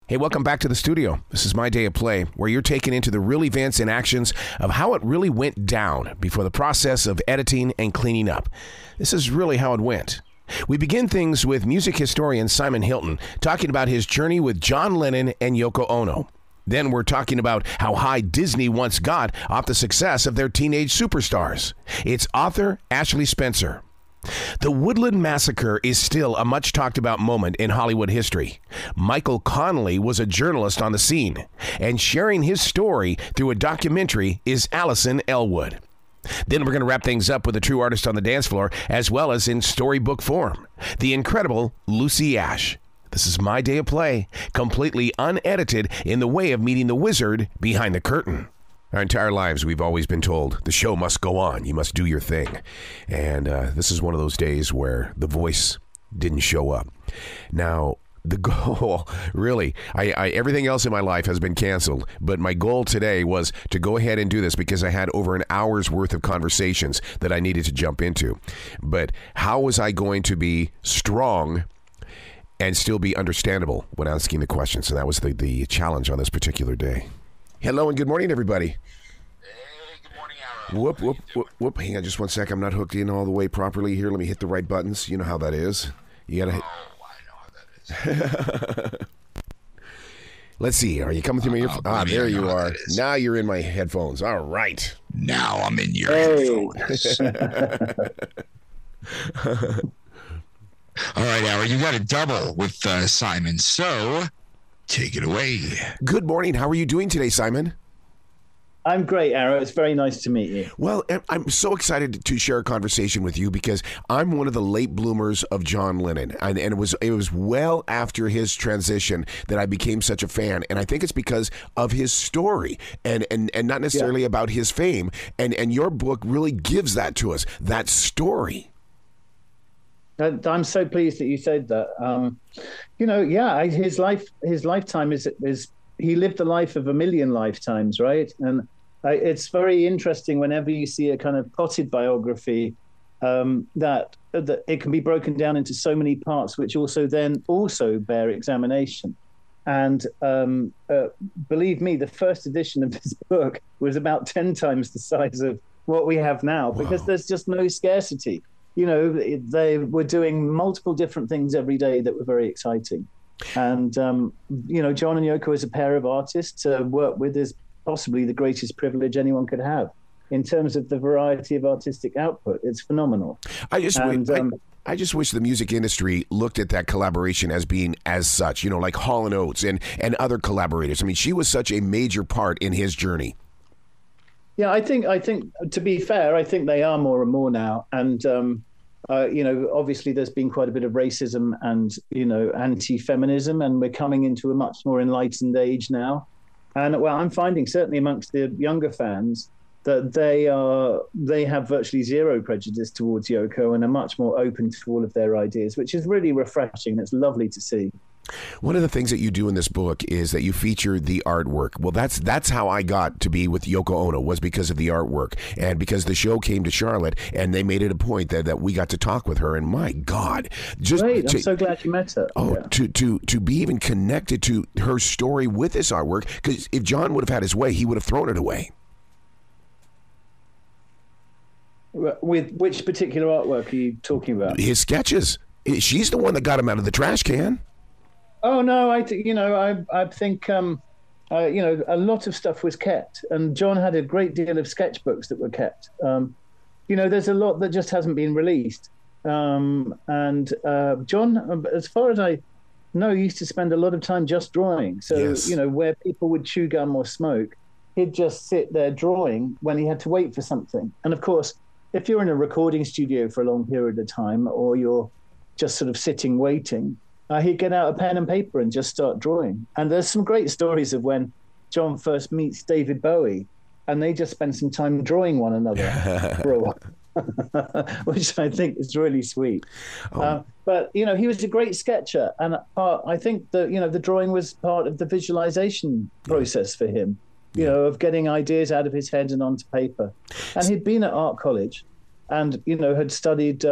Hey, welcome back to the studio. This is My Day of Play, where you're taken into the real events and actions of how it really went down before the process of editing and cleaning up. This is really how it went. We begin things with music historian Simon Hilton talking about his journey with John Lennon and Yoko Ono. Then we're talking about how high Disney once got off the success of their teenage superstars. It's author Ashley Spencer. The Woodland massacre is still a much talked about moment in Hollywood history. Michael Connelly was a journalist on the scene, and sharing his story through a documentary is Alison Ellwood. Then we're going to wrap things up with a true artist on the dance floor, as well as in storybook form, the incredible Lucy Ashe. This is My Day of Play, completely unedited in the way of meeting the wizard behind the curtain. Our entire lives, we've always been told, the show must go on. You must do your thing. And this is one of those days where the voice didn't show up. Now, the goal, really, everything else in my life has been canceled. But my goal today was to go ahead and do this because I had over an hour's worth of conversations that I needed to jump into. But how was I going to be strong and still be understandable when asking the questions? So that was the challenge on this particular day. Hello and good morning, everybody. Hey, good morning, Arrow. Whoop. Hang on just one sec. I'm not hooked in all the way properly here. Let me hit the right buttons. You know how that is. You gotta hit. Oh, I know how that is. Let's see. Are you coming through my earphones? There you are. Now you're in my headphones. All right. Now I'm in your headphones. All right, Arrow, you got a double with Simon, so take it away. Good morning. How are you doing today, Simon? I'm great, Arrow. It's very nice to meet you. Well, I'm so excited to share a conversation with you because I'm one of the late bloomers of John Lennon. And it was well after his transition that I became such a fan. And I think it's because of his story and not necessarily about his fame. And your book really gives that to us, that story. I'm so pleased that you said that. His lifetime is he lived the life of a million lifetimes, right? And it's very interesting whenever you see a kind of potted biography that it can be broken down into so many parts, which also bear examination. And believe me, the first edition of this book was about 10 times the size of what we have now, because there's just no scarcity. You know, they were doing multiple different things every day that were very exciting. And, John and Yoko as a pair of artists to work with is possibly the greatest privilege anyone could have in terms of the variety of artistic output. It's phenomenal. I just wish the music industry looked at that collaboration as being as such, like Hall & Oates and other collaborators. I mean, she was such a major part in his journey. Yeah, I think to be fair, I think they are more and more now. And, obviously there's been quite a bit of racism and, anti-feminism, and we're coming into a much more enlightened age now. And I'm finding certainly amongst the younger fans that they have virtually zero prejudice towards Yoko and are much more open to all of their ideas, which is really refreshing. It's lovely to see. One of the things that you do in this book is that you feature the artwork. Well, that's how I got to be with Yoko Ono, was because of the artwork and because the show came to Charlotte and they made it a point that we got to talk with her. And my God, great! I'm so glad you met her. Oh, yeah. to be even connected to her story with this artwork, because if John would have had his way, he would have thrown it away. With which particular artwork are you talking about? His sketches. She's the one that got him out of the trash can. Oh no, I think a lot of stuff was kept, and John had a great deal of sketchbooks that were kept. There's a lot that just hasn't been released. John, as far as I know, used to spend a lot of time just drawing. So yes. Where people would chew gum or smoke, he'd just sit there drawing when he had to wait for something. And of course, if you're in a recording studio for a long period of time, or you're just sort of sitting waiting, he'd get out a pen and paper and just start drawing. And there's some great stories of when John first meets David Bowie, and they just spend some time drawing one another for a while, which I think is really sweet. But he was a great sketcher, and I think that the drawing was part of the visualization process for him. Of getting ideas out of his head and onto paper. And he'd been at art college, and had studied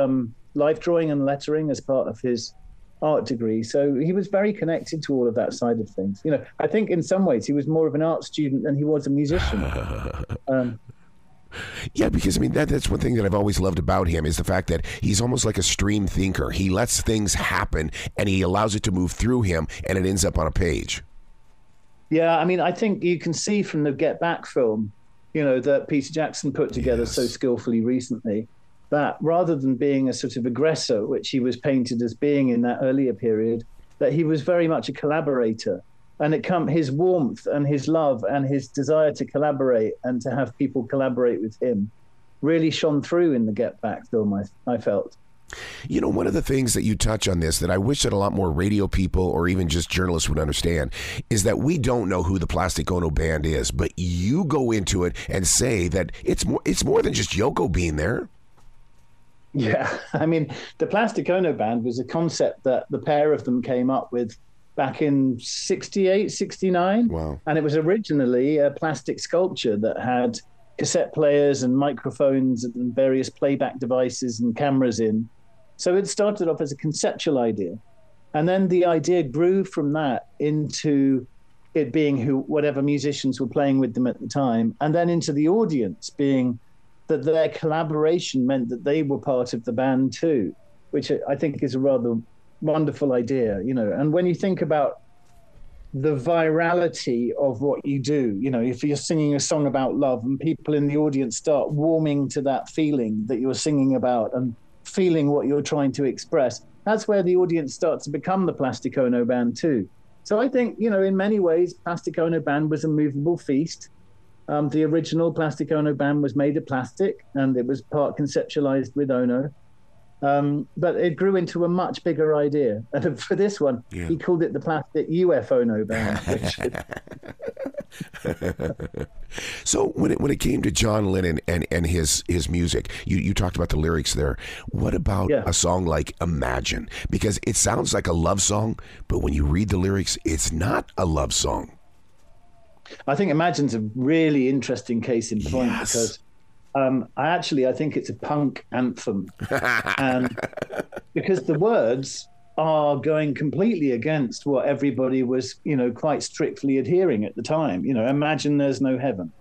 life drawing and lettering as part of his art degree. So he was very connected to all of that side of things. You know, I think in some ways he was more of an art student than he was a musician. Yeah, because I mean that's one thing that I've always loved about him is the fact that he's almost like a stream thinker. He lets things happen and he allows it to move through him, and it ends up on a page. Yeah, I mean, I think you can see from the Get Back film, you know, that Peter Jackson put together so skillfully recently, that rather than being a sort of aggressor, which he was painted as being in that earlier period, that he was very much a collaborator. And his warmth and his love and his desire to collaborate and to have people collaborate with him really shone through in the Get Back film, I felt. You know, one of the things that you touch on this that I wish that a lot more radio people or even just journalists would understand is that we don't know who the Plastic Ono Band is, but you go into it and say that it's more than just Yoko being there. Yeah, I mean, the Plastic Ono Band was a concept that the pair of them came up with back in 68, 69. Wow. And it was originally a plastic sculpture that had cassette players and microphones and various playback devices and cameras in. So it started off as a conceptual idea. And then the idea grew from that into it being whatever musicians were playing with them at the time, and then into the audience being that their collaboration meant that they were part of the band too, which I think is a rather wonderful idea, you know. And when you think about the virality of what you do, you know, if you're singing a song about love and people in the audience start warming to that feeling that you're singing about and feeling what you're trying to express, that's where the audience starts to become the Plastic Ono Band too. So I think, you know, in many ways, Plastic Ono Band was a movable feast. The original Plastic Ono Band was made of plastic and it was part conceptualized with Ono. But it grew into a much bigger idea. And for this one, he called it the Plastic UFO Band. So when it came to John Lennon and his music, you talked about the lyrics there. What about a song like Imagine? Because it sounds like a love song, but when you read the lyrics, it's not a love song. I think Imagine's a really interesting case in point because I think it's a punk anthem. And because the words are going completely against what everybody was, you know, quite strictly adhering at the time. You know, imagine there's no heaven,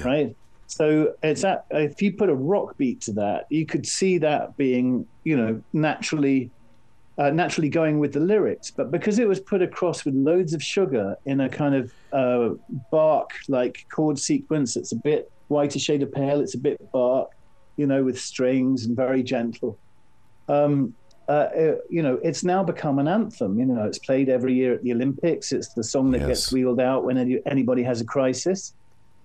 right? So if you put a rock beat to that, you could see that being, you know, naturally going with the lyrics. But because it was put across with loads of sugar in a kind of bark-like chord sequence, it's a bit whiter shade of pale, it's a bit bark, you know, with strings and very gentle. You know, it's now become an anthem. You know, it's played every year at the Olympics. It's the song that gets wheeled out when anybody has a crisis.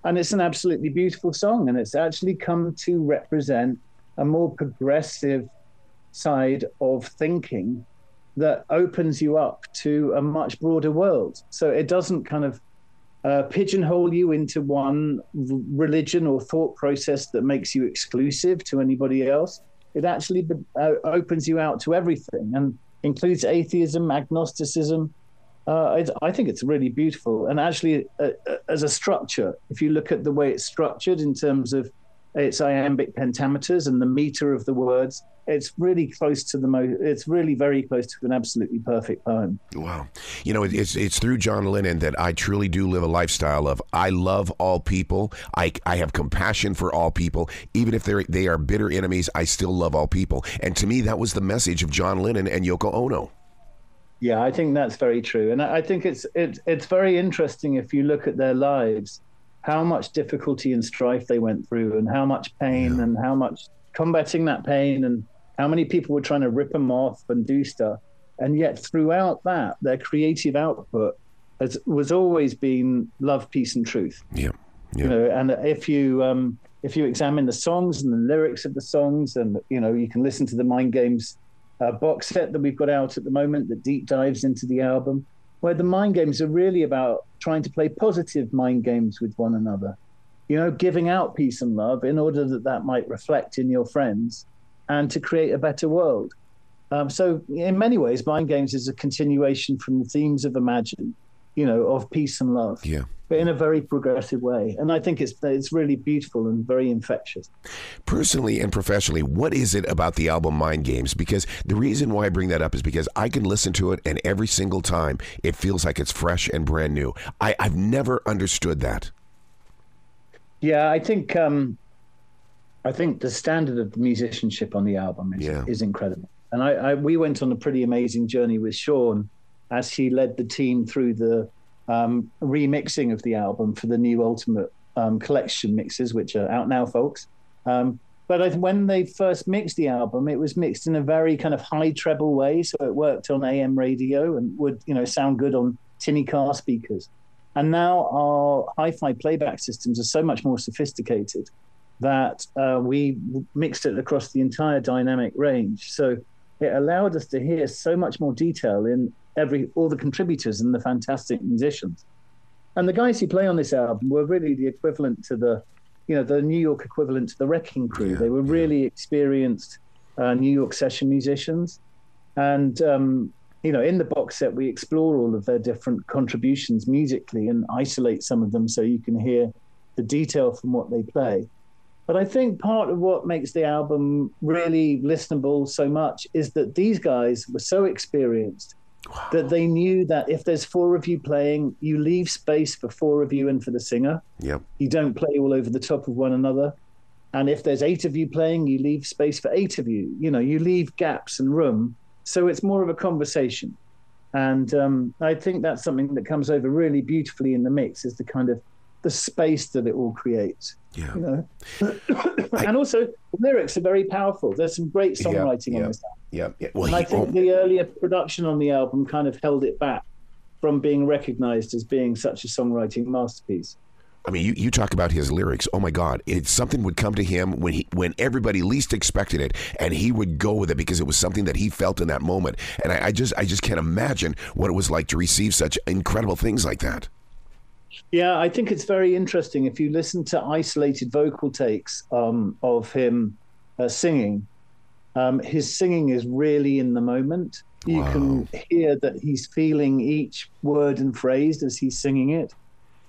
And it's an absolutely beautiful song. And it's actually come to represent a more progressive side of thinking that opens you up to a much broader world. So it doesn't kind of pigeonhole you into one religion or thought process that makes you exclusive to anybody else. It actually opens you out to everything and includes atheism, agnosticism. I think it's really beautiful. And actually, as a structure, if you look at the way it's structured in terms of its iambic pentameters and the meter of the words, it's really close to it's really very close to an absolutely perfect poem. Wow. You know, it's through John Lennon that I truly do live a lifestyle of I love all people. I have compassion for all people. Even if they are bitter enemies, I still love all people. And to me, that was the message of John Lennon and Yoko Ono. Yeah, I think that's very true. And I think it's very interesting if you look at their lives, how much difficulty and strife they went through and how much pain and how much combating that pain and how many people were trying to rip them off and do stuff. And yet throughout that, their creative output was always been love, peace and truth. Yeah. You know, and if you examine the songs and the lyrics of the songs and, you know, you can listen to the Mind Games box set that we've got out at the moment that deep dives into the album, where the mind games are really about trying to play positive mind games with one another, you know, giving out peace and love in order that might reflect in your friends and to create a better world. So in many ways, Mind Games is a continuation from the themes of Imagine. of peace and love. Yeah. But in a very progressive way. And I think it's really beautiful and very infectious. Personally and professionally, what is it about the album Mind Games? Because the reason why I bring that up is because I can listen to it, and every single time it feels like it's fresh and brand new. I've never understood that. Yeah, I think the standard of the musicianship on the album is incredible. And we went on a pretty amazing journey with Sean as he led the team through the remixing of the album for the new Ultimate collection mixes, which are out now, folks. But when they first mixed the album, it was mixed in a very kind of high treble way, so it worked on AM radio and would sound good on tinny car speakers. And now our hi-fi playback systems are so much more sophisticated that we mixed it across the entire dynamic range. So it allowed us to hear so much more detail in all the contributors and the fantastic musicians. And the guys who play on this album were really the equivalent to the New York equivalent to the Wrecking Crew. They were really experienced New York session musicians. And, in the box set, we explore all of their different contributions musically and isolate some of them so you can hear the detail from what they play. But I think part of what makes the album really listenable so much is that these guys were so experienced that they knew that if there's 4 of you playing, you leave space for 4 of you and for the singer. Yep. You don't play all over the top of one another. And if there's 8 of you playing, you leave space for 8 of you. You leave gaps and room. So it's more of a conversation. And I think that's something that comes over really beautifully in the mix, is the kind of the space that it all creates. Yeah. And also the lyrics are very powerful. There's some great songwriting on this album. Yeah. Well, and I think the earlier production on the album kind of held it back from being recognized as being such a songwriting masterpiece. I mean, you talk about his lyrics. Oh my God, something would come to him when everybody least expected it, and he would go with it because it was something that he felt in that moment. And I just can't imagine what it was like to receive such incredible things like that. Yeah, I think it's very interesting. If you listen to isolated vocal takes of him singing, his singing is really in the moment. You can hear that he's feeling each word and phrase as he's singing it.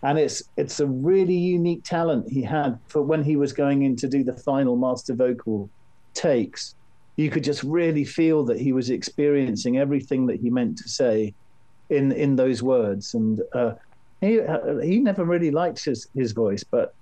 And it's a really unique talent he had for when he was going in to do the final master vocal takes. You could just really feel that he was experiencing everything that he meant to say in those words. And he never really liked his voice, but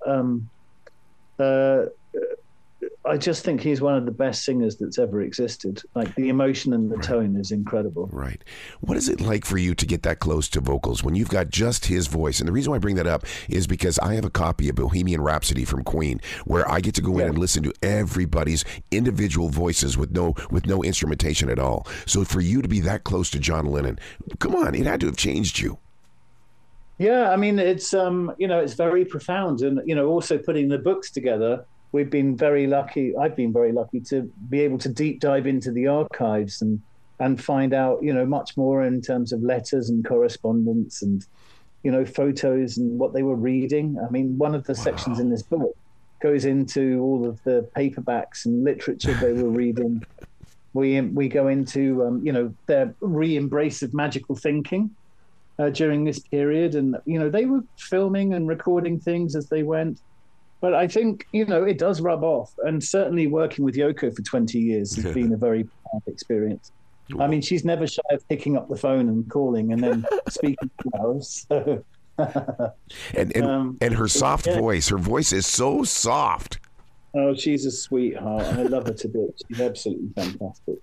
I just think he's one of the best singers that's ever existed. Like, the emotion and the tone is incredible. Right. What is it like for you to get that close to vocals when you've got just his voice? And the reason why I bring that up is because I have a copy of Bohemian Rhapsody from Queen, where I get to go in and listen to everybody's individual voices with no instrumentation at all. So for you to be that close to John Lennon, come on, it had to have changed you. Yeah, I mean, it's it's very profound, and also putting the books together. We've been very lucky. I've been very lucky to be able to deep dive into the archives and find out, much more in terms of letters and correspondence and, photos and what they were reading. I mean, one of the sections in this book goes into all of the paperbacks and literature they were reading. We go into, their re-embrace of magical thinking during this period. And, they were filming and recording things as they went. But I think, it does rub off. And certainly working with Yoko for 20 years has been a very powerful experience. I mean, she's never shy of picking up the phone and calling and then speaking to us. So. and her soft voice. Her voice is so soft. Oh, she's a sweetheart. I love her to bits. She's absolutely fantastic.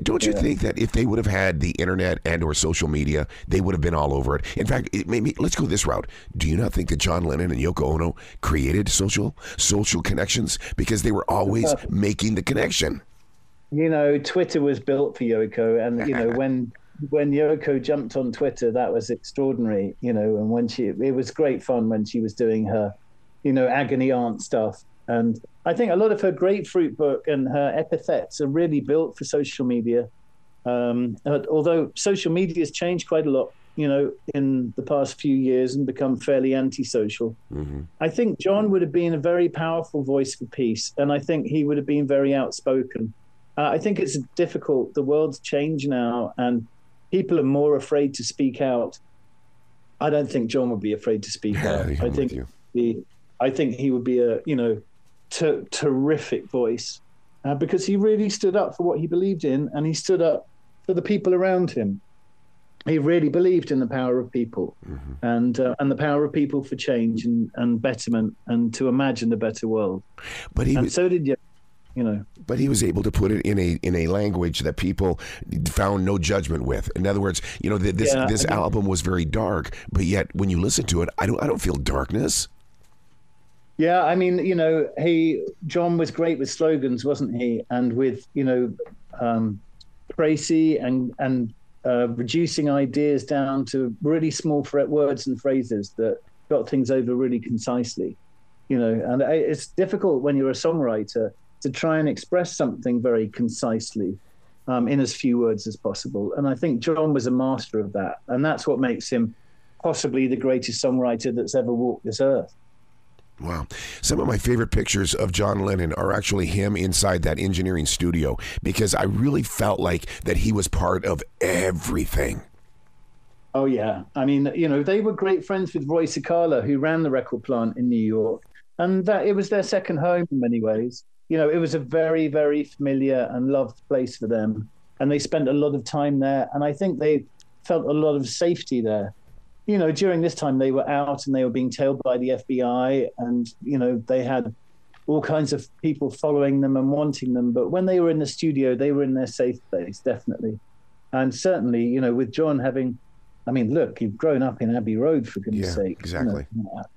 Don't you think that if they would have had the internet and or social media, they would have been all over it? In fact, let's go this route. Do you not think that John Lennon and Yoko Ono created social connections because they were always making the connection? Twitter was built for Yoko, and when Yoko jumped on Twitter, that was extraordinary. And when it was great fun when she was doing her, agony aunt stuff. And I think a lot of her Grapefruit book and her epithets are really built for social media. Although social media has changed quite a lot, in the past few years and become fairly antisocial. Mm-hmm. I think John would have been a very powerful voice for peace. And I think he would have been very outspoken. I think it's difficult. The world's changed now and people are more afraid to speak out. I don't think John would be afraid to speak out. I think he would be a terrific voice because he really stood up for what he believed in, and he stood up for the people around him. He really believed in the power of people, and the power of people for change and betterment, and to imagine a better world. But so did you. But he was able to put it in a language that people found no judgment with. In other words, this album was very dark, but yet when you listen to it, I don't feel darkness. Yeah, I mean, John was great with slogans, wasn't he? And with précis and reducing ideas down to really small words and phrases that got things over really concisely. And it's difficult when you're a songwriter to try and express something very concisely in as few words as possible. And I think John was a master of that. And that's what makes him possibly the greatest songwriter that's ever walked this earth. Wow. Some of my favorite pictures of John Lennon are actually him inside that engineering studio, because I really felt like that he was part of everything. Oh, yeah. I mean, they were great friends with Roy Cicala, who ran the record plant in New York. And that it was their second home in many ways. It was a very, very familiar and loved place for them. And they spent a lot of time there. And I think they felt a lot of safety there. During this time, they were out and they were being tailed by the FBI. And, they had all kinds of people following them and wanting them. But when they were in the studio, they were in their safe place, definitely. And certainly, with John having... I mean, look, you've grown up in Abbey Road, for goodness sake. Exactly.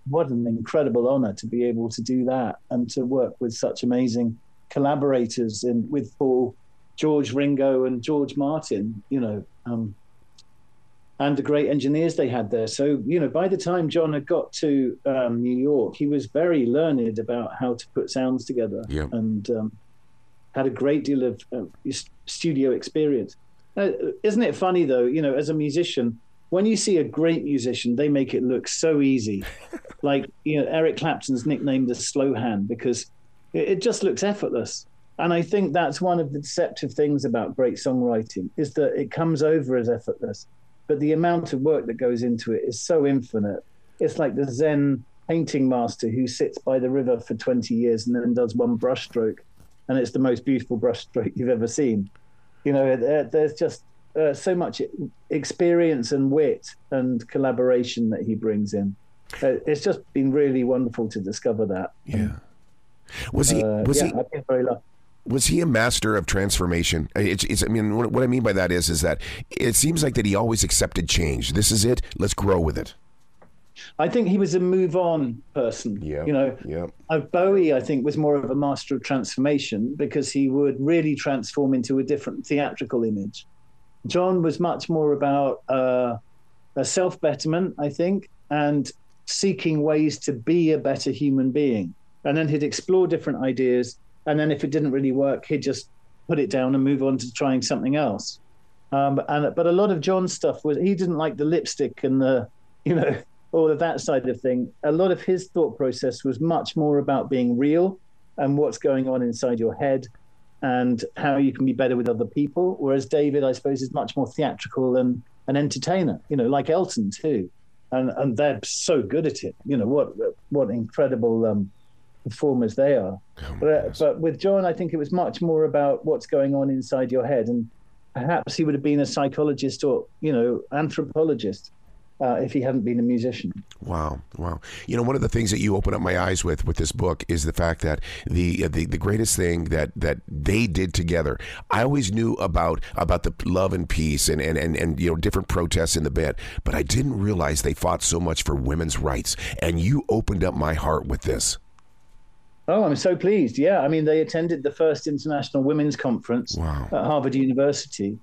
What an incredible honor to be able to do that and to work with such amazing collaborators with Paul, George, Ringo, and George Martin, and the great engineers they had there. So, by the time John had got to New York, he was very learned about how to put sounds together and had a great deal of studio experience. Isn't it funny, though, as a musician, when you see a great musician, they make it look so easy. Like, Eric Clapton's nicknamed the slow hand because it just looks effortless. And I think that's one of the deceptive things about great songwriting, is that it comes over as effortless. But the amount of work that goes into it is so infinite. It's like the Zen painting master who sits by the river for 20 years and then does one brushstroke. And it's the most beautiful brushstroke you've ever seen. There's just so much experience and wit and collaboration that he brings in. It's just been really wonderful to discover that. Yeah. Was he? I've been very lucky. Was he a master of transformation? I mean, what I mean by that is that it seems like that he always accepted change. This is it. Let's grow with it. I think he was a move-on person. Bowie, I think, was more of a master of transformation because he would really transform into a different theatrical image. John was much more about a self-betterment, I think, and seeking ways to be a better human being. And then he'd explore different ideas. And then if it didn't really work, he'd just put it down and move on to trying something else. But a lot of John's stuff was, he didn't like the lipstick and the, all of that side of thing. A lot of his thought process was much more about being real and what's going on inside your head and how you can be better with other people. Whereas David, I suppose, is much more theatrical and an entertainer, like Elton too. And they're so good at it. What incredible performers they are. But with John, I think it was much more about what's going on inside your head. And perhaps he would have been a psychologist or, anthropologist if he hadn't been a musician. Wow. One of the things that you open up my eyes with this book is the fact that the greatest thing that they did together. I always knew about the love and peace and different protests in the band, but I didn't realize they fought so much for women's rights. And you opened up my heart with this. Oh, I'm so pleased. Yeah, I mean, they attended the first International Women's Conference at Harvard University.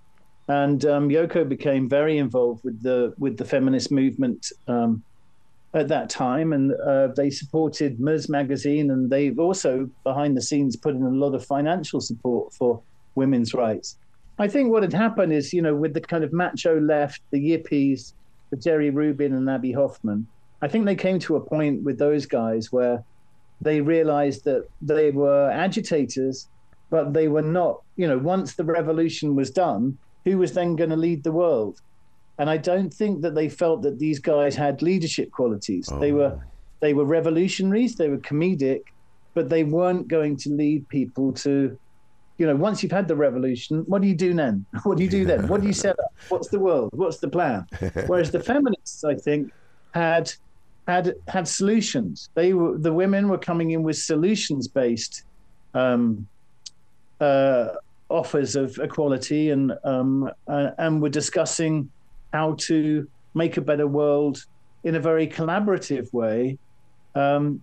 And Yoko became very involved with the feminist movement at that time, and they supported Ms. magazine, and they've also, behind the scenes, put in a lot of financial support for women's rights. I think what had happened is, with the kind of macho left, the yippies, the Jerry Rubin and Abby Hoffman, I think they came to a point with those guys where they realized that they were agitators, but they were not, once the revolution was done, who was then going to lead the world? And I don't think that they felt that these guys had leadership qualities. Oh. They were revolutionaries, they were comedic, but they weren't going to lead people to, once you've had the revolution, what do you do then? What do you do then? What do you set up? What's the world? What's the plan? Whereas the feminists, I think, had solutions. The women were coming in with solutions-based offers of equality, and were discussing how to make a better world in a very collaborative way. Obviously,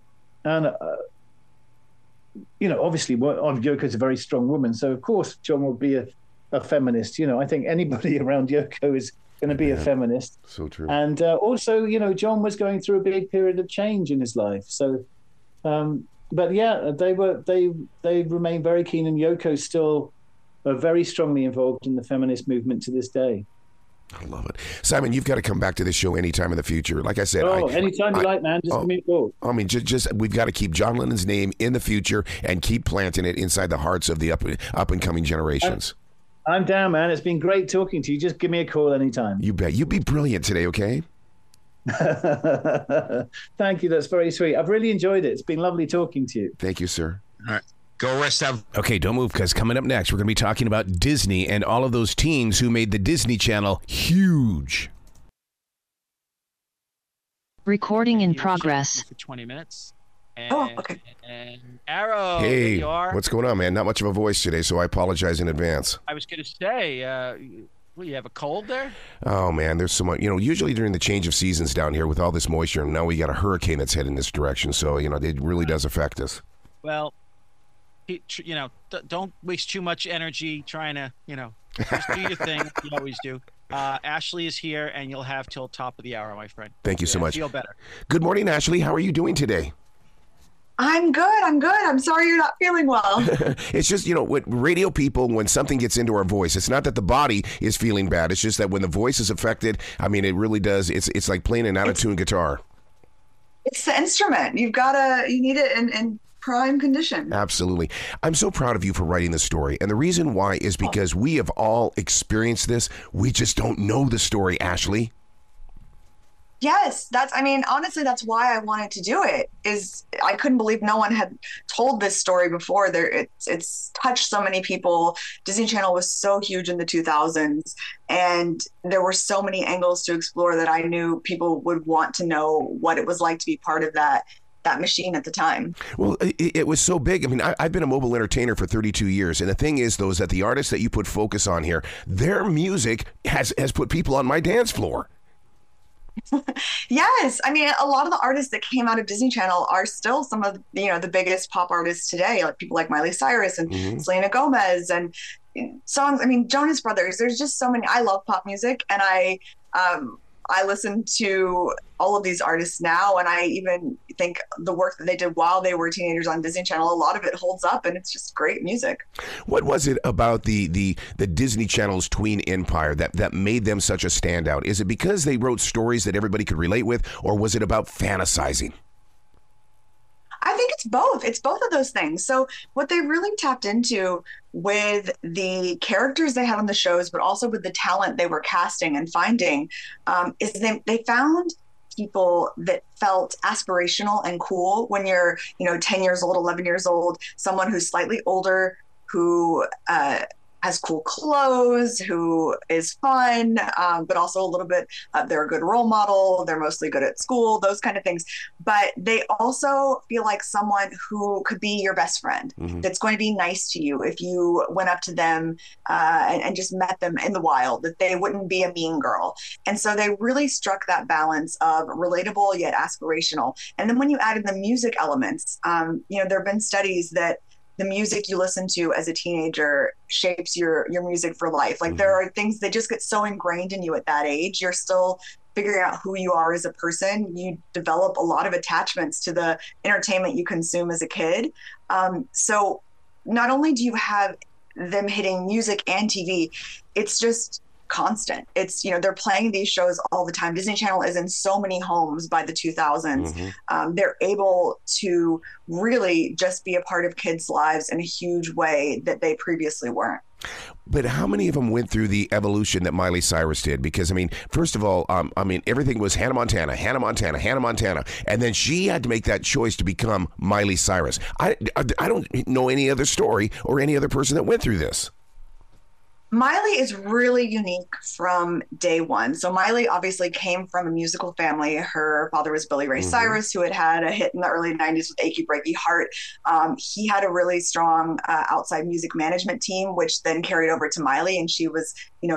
Yoko's a very strong woman, so of course John will be a feminist. I think anybody around Yoko is going to be a feminist. So true. And also, John was going through a big period of change in his life. So, but yeah, they remain very keen, and Yoko's still very strongly involved in the feminist movement to this day. I love it. Simon, you've got to come back to this show anytime in the future. Like I said, anytime you like, man. Just give me a call. I mean, just we've got to keep John Lennon's name in the future and keep planting it inside the hearts of the up and coming generations. I'm down, man. It's been great talking to you. Just give me a call anytime. You bet. You be brilliant today, okay? Thank you. That's very sweet. I've really enjoyed it. It's been lovely talking to you. Thank you, sir. All right. Go rest up. Okay, don't move, because coming up next, we're going to be talking about Disney and all of those teams who made the Disney Channel huge. Recording in progress. For 20 minutes. Okay. And Arrow, Hey, there you are. what's going on, man? Not much of a voice today, so I apologize in advance. I was going to say, you have a cold there? Oh, man, there's so much. Usually during the change of seasons down here with all this moisture, and now we got a hurricane that's heading this direction, so, it really does affect us. Well, don't waste too much energy trying to, just do your thing. You always do. Ashley is here, and you'll have till top of the hour, my friend. Thank you so much. Feel better. Good morning, Ashley. How are you doing today? I'm good. I'm sorry you're not feeling well. It's just, with radio people, when something gets into our voice, it's not that the body is feeling bad. It's just that when the voice is affected, I mean, it really does. It's like playing an out-of-tune guitar. It's the instrument. You need it in prime condition. Absolutely. I'm so proud of you for writing the story. And the reason why is because we have all experienced this. We just don't know the story, Ashley. Yes, honestly, that's why I wanted to do it. Is I couldn't believe no one had told this story before. It's touched so many people. Disney Channel was so huge in the 2000s, and there were so many angles to explore that I knew people would want to know what it was like to be part of that machine at the time. Well, it was so big. I mean, I've been a mobile entertainer for 32 years. And the thing is, though, is that the artists that you put focus on here, their music has put people on my dance floor. Yes. I mean, a lot of the artists that came out of Disney Channel are still some of, the biggest pop artists today, like people like Miley Cyrus and Selena Gomez and songs. I mean, Jonas Brothers, there's just so many. I love pop music, and I listen to all of these artists now, and I even think the work that they did while they were teenagers on Disney Channel, a lot of it holds up, and it's just great music. What was it about the Disney Channel's tween empire that made them such a standout? Is it because they wrote stories that everybody could relate with, or was it about fantasizing? I think it's both. It's both of those things. So what they really tapped into with the characters they had on the shows, but also with the talent they were casting and finding, is they found people that felt aspirational and cool when you're, 10 years old, 11 years old, someone who's slightly older, who has cool clothes, who is fun, but also a little bit, they're a good role model, they're mostly good at school, those kind of things. But they also feel like someone who could be your best friend, that's going to be nice to you if you went up to them and just met them in the wild, that they wouldn't be a mean girl. And so they really struck that balance of relatable yet aspirational. And then when you add in the music elements, there have been studies that the music you listen to as a teenager shapes your music for life. Like there are things that just get so ingrained in you at that age. You're still figuring out who you are as a person. You develop a lot of attachments to the entertainment you consume as a kid. So not only do you have them hitting music and TV, it's just constant. It's, they're playing these shows all the time. Disney Channel is in so many homes by the 2000s. They're able to really just be a part of kids' lives in a huge way that they previously weren't. But how many of them went through the evolution that Miley Cyrus did? Because, I mean, first of all, everything was Hannah Montana, Hannah Montana, Hannah Montana. And then she had to make that choice to become Miley Cyrus. I don't know any other story or any other person that went through this. Miley is really unique from day one. So Miley obviously came from a musical family. Her father was Billy Ray Cyrus, who had a hit in the early 90s with Achy Breaky Heart. He had a really strong outside music management team, which then carried over to Miley. And she was,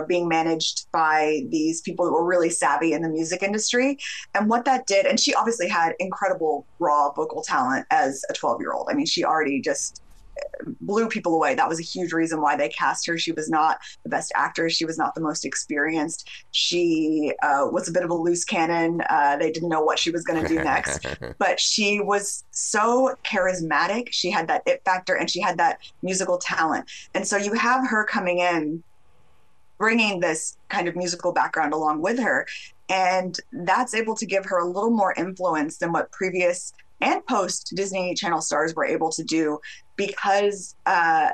being managed by these people who were really savvy in the music industry. And what that did, and she obviously had incredible raw vocal talent as a 12-year-old. I mean, she already just blew people away. That was a huge reason why they cast her. She was not the best actor. She was not the most experienced. She was a bit of a loose cannon. They didn't know what she was going to do next, but she was so charismatic. She had that it factor and she had that musical talent. And so you have her coming in, bringing this kind of musical background along with her. And that's able to give her a little more influence than what previous and post Disney Channel stars were able to do, because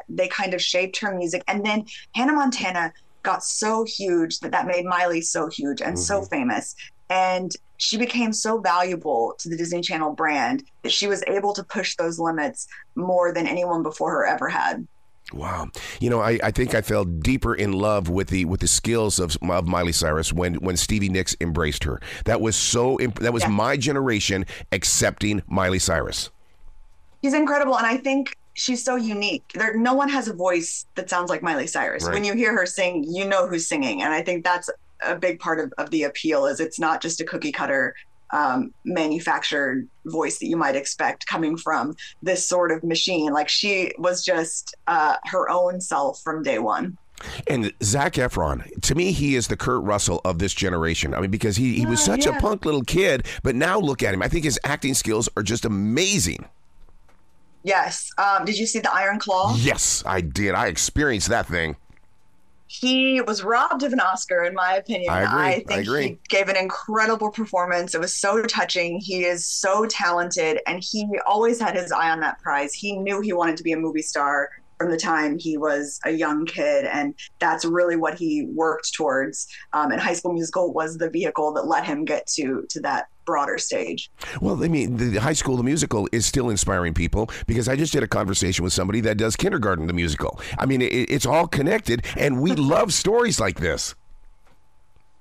they kind of shaped her music. And then Hannah Montana got so huge that made Miley so huge and so famous. And she became so valuable to the Disney Channel brand that she was able to push those limits more than anyone before her ever had. Wow. I think I fell deeper in love with the skills of Miley Cyrus when Stevie Nicks embraced her. That was my generation accepting Miley Cyrus. She's incredible. And I think she's so unique. No one has a voice that sounds like Miley Cyrus. Right. When you hear her sing, you know who's singing. And I think that's a big part of the appeal, is it's not just a cookie cutter manufactured voice that you might expect coming from this sort of machine. Like, she was just her own self from day one. And Zac Efron, to me, he is the Kurt Russell of this generation. I mean, because he was such a punk little kid, but now look at him. I think his acting skills are just amazing. Yes. Did you see The Iron Claw? Yes, I did. I experienced that thing. He was robbed of an Oscar, in my opinion. I think he gave an incredible performance. It was so touching. He is so talented, and he always had his eye on that prize. He knew he wanted to be a movie star from the time he was a young kid, and that's really what he worked towards. And High School Musical was the vehicle that let him get to that broader stage. Well, I mean, the High School the Musical is still inspiring people, because I just did a conversation with somebody that does Kindergarten the Musical. I mean, it's all connected, and we love stories like this.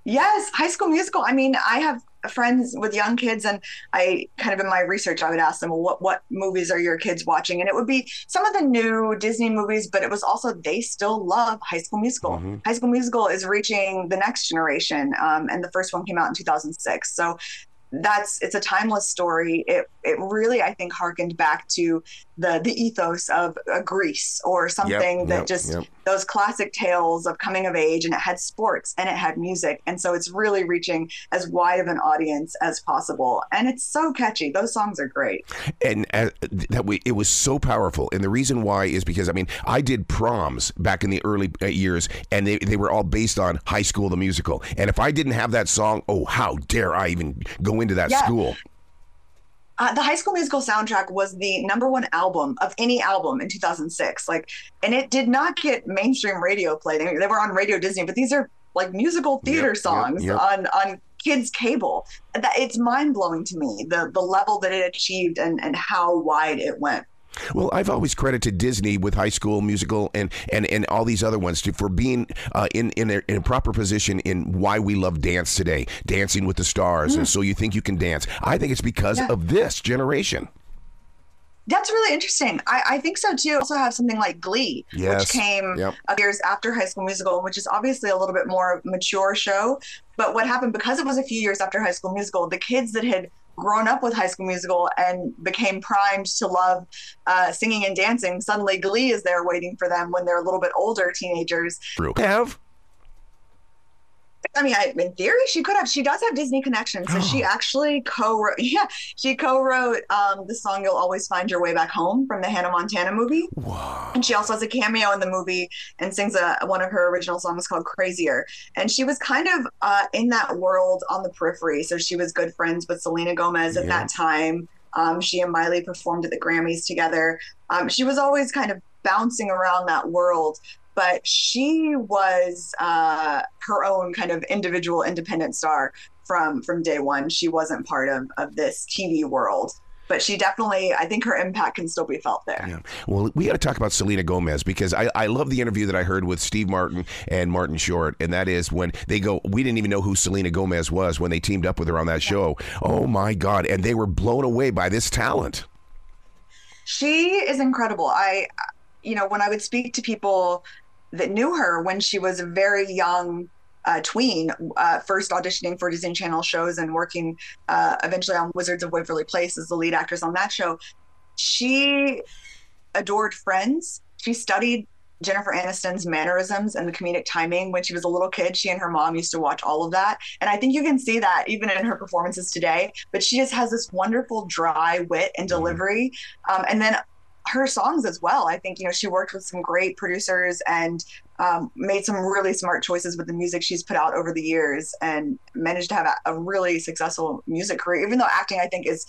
Yes, High School Musical. I mean, I have friends with young kids, and I kind of, in my research, I would ask them, well, what movies are your kids watching? And it would be some of the new Disney movies, but it was also, they still love High School Musical. High School Musical is reaching the next generation, and the first one came out in 2006. So it's a timeless story. It really, I think, harkened back to the ethos of Grease, or something those classic tales of coming of age, and it had sports and it had music. And so it's really reaching as wide of an audience as possible. And it's so catchy. Those songs are great. And it was so powerful. And the reason why is because, I mean, I did proms back in the early years, and they were all based on High School the Musical. And if I didn't have that song, oh, how dare I even go into that school. The High School Musical soundtrack was the #1 album of any album in 2006. And it did not get mainstream radio play. They were on Radio Disney, but these are like musical theater songs on kids' cable. It's mind blowing to me, the level that it achieved and how wide it went. Well, I've always credited Disney with High School Musical and all these other ones for being in a proper position in why we love dance today, Dancing with the Stars, and So You Think You Can Dance. I think it's because of this generation. That's really interesting. I think so too. I also have something like Glee, which came years after High School Musical, which is obviously a little bit more mature show. But what happened, because it was a few years after High School Musical, the kids that had grown up with High School Musical and became primed to love singing and dancing, suddenly Glee is there waiting for them when they're a little bit older, teenagers. I mean, in theory, she could have. She does have Disney connections, so she actually co-wrote. Yeah, she co-wrote the song "You'll Always Find Your Way Back Home" from the Hannah Montana movie. Wow. And she also has a cameo in the movie and sings one of her original songs called "Crazier." And she was kind of in that world on the periphery. So she was good friends with Selena Gomez at that time. She and Miley performed at the Grammys together. She was always kind of bouncing around that world, but she was her own kind of individual independent star from day one. She wasn't part of this TV world. But she definitely, I think her impact can still be felt there. Yeah. Well, we got to talk about Selena Gomez, because I love the interview that I heard with Steve Martin and Martin Short. And that is when they go, we didn't even know who Selena Gomez was when they teamed up with her on that show. Oh, my God. And they were blown away by this talent. She is incredible. When I would speak to people that knew her when she was a very young tween, first auditioning for Disney Channel shows and working eventually on Wizards of Waverly Place as the lead actress on that show. She adored Friends. She studied Jennifer Aniston's mannerisms and the comedic timing when she was a little kid. She and her mom used to watch all of that. And I think you can see that even in her performances today. But she just has this wonderful dry wit and delivery. And then her songs as well. I think, she worked with some great producers and made some really smart choices with the music she's put out over the years, and managed to have a really successful music career. Even though acting, I think, is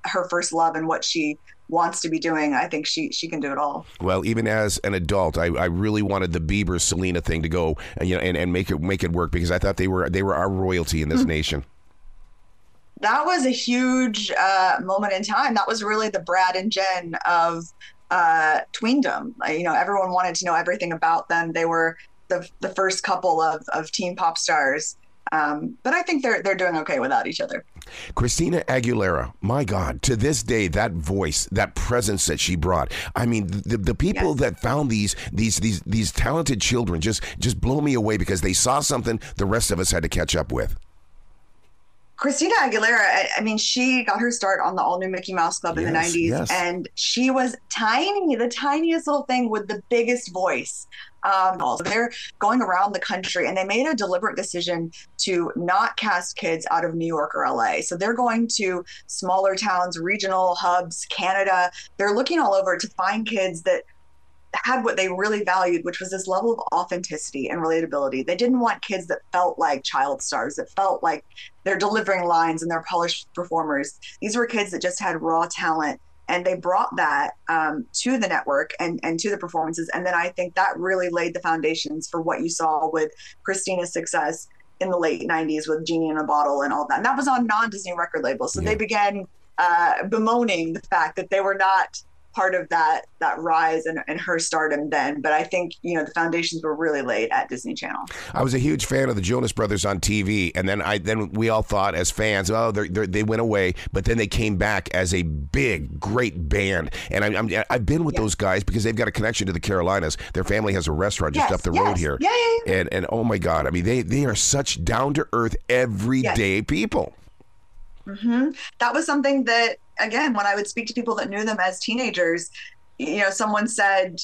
her first love and what she wants to be doing, I think she can do it all. Well, even as an adult, I really wanted the Bieber Selena thing to go, and make it work, because I thought they were our royalty in this nation. That was a huge moment in time. That was really the Brad and Jen of tweendom. Everyone wanted to know everything about them. They were the first couple of teen pop stars. But I think they're doing okay without each other. Christina Aguilera, my God, to this day, that voice, that presence that she brought. I mean, the people that found these talented children just blow me away, because they saw something the rest of us had to catch up with. Christina Aguilera, I mean, she got her start on the all-new Mickey Mouse Club in the 90s, and she was tiny, the tiniest little thing with the biggest voice. Also, they're going around the country, and they made a deliberate decision to not cast kids out of New York or LA. So they're going to smaller towns, regional hubs, Canada. They're looking all over to find kids that had what they really valued, which was this level of authenticity and relatability. They didn't want kids that felt like child stars, that felt like they're delivering lines and they're polished performers. These were kids that just had raw talent, and they brought that to the network and to the performances. And then I think that really laid the foundations for what you saw with Christina's success in the late 90s with Genie in a Bottle and all that. And that was on non-Disney record labels. So they began bemoaning the fact that they were not part of that rise and her stardom then. But I think, the foundations were really laid at Disney Channel. I was a huge fan of the Jonas Brothers on TV. And then we all thought as fans, oh, they went away. But then they came back as a big, great band. And I've been with those guys because they've got a connection to the Carolinas. Their family has a restaurant just up the road here. Yeah. And oh my God, I mean, they are such down-to-earth, everyday people. Mm-hmm. That was something that, again, when I would speak to people that knew them as teenagers, someone said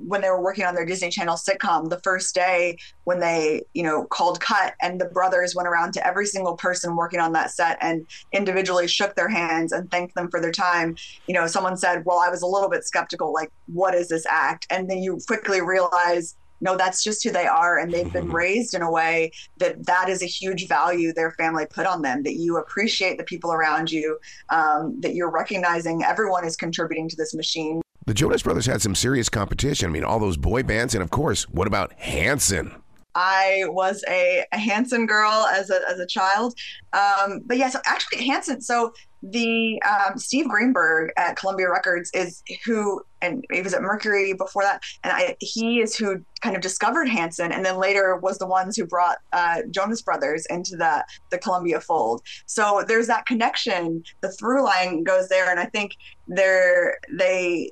when they were working on their Disney Channel sitcom, the first day when they, called cut, and the brothers went around to every single person working on that set and individually shook their hands and thanked them for their time. Someone said, well, I was a little bit skeptical, like, what is this act? And then you quickly realize, no, that's just who they are. And they've been raised in a way that is a huge value their family put on them, that you appreciate the people around you, that you're recognizing everyone is contributing to this machine. The Jonas Brothers had some serious competition. I mean, all those boy bands. And of course, what about Hanson? I was a Hanson girl as a child. But yeah, so actually Hanson, so the Steve Greenberg at Columbia Records is who, and he was at Mercury before that, and he is who kind of discovered Hanson, and then later was the ones who brought Jonas Brothers into the Columbia fold. So there's that connection. The through line goes there, and I think the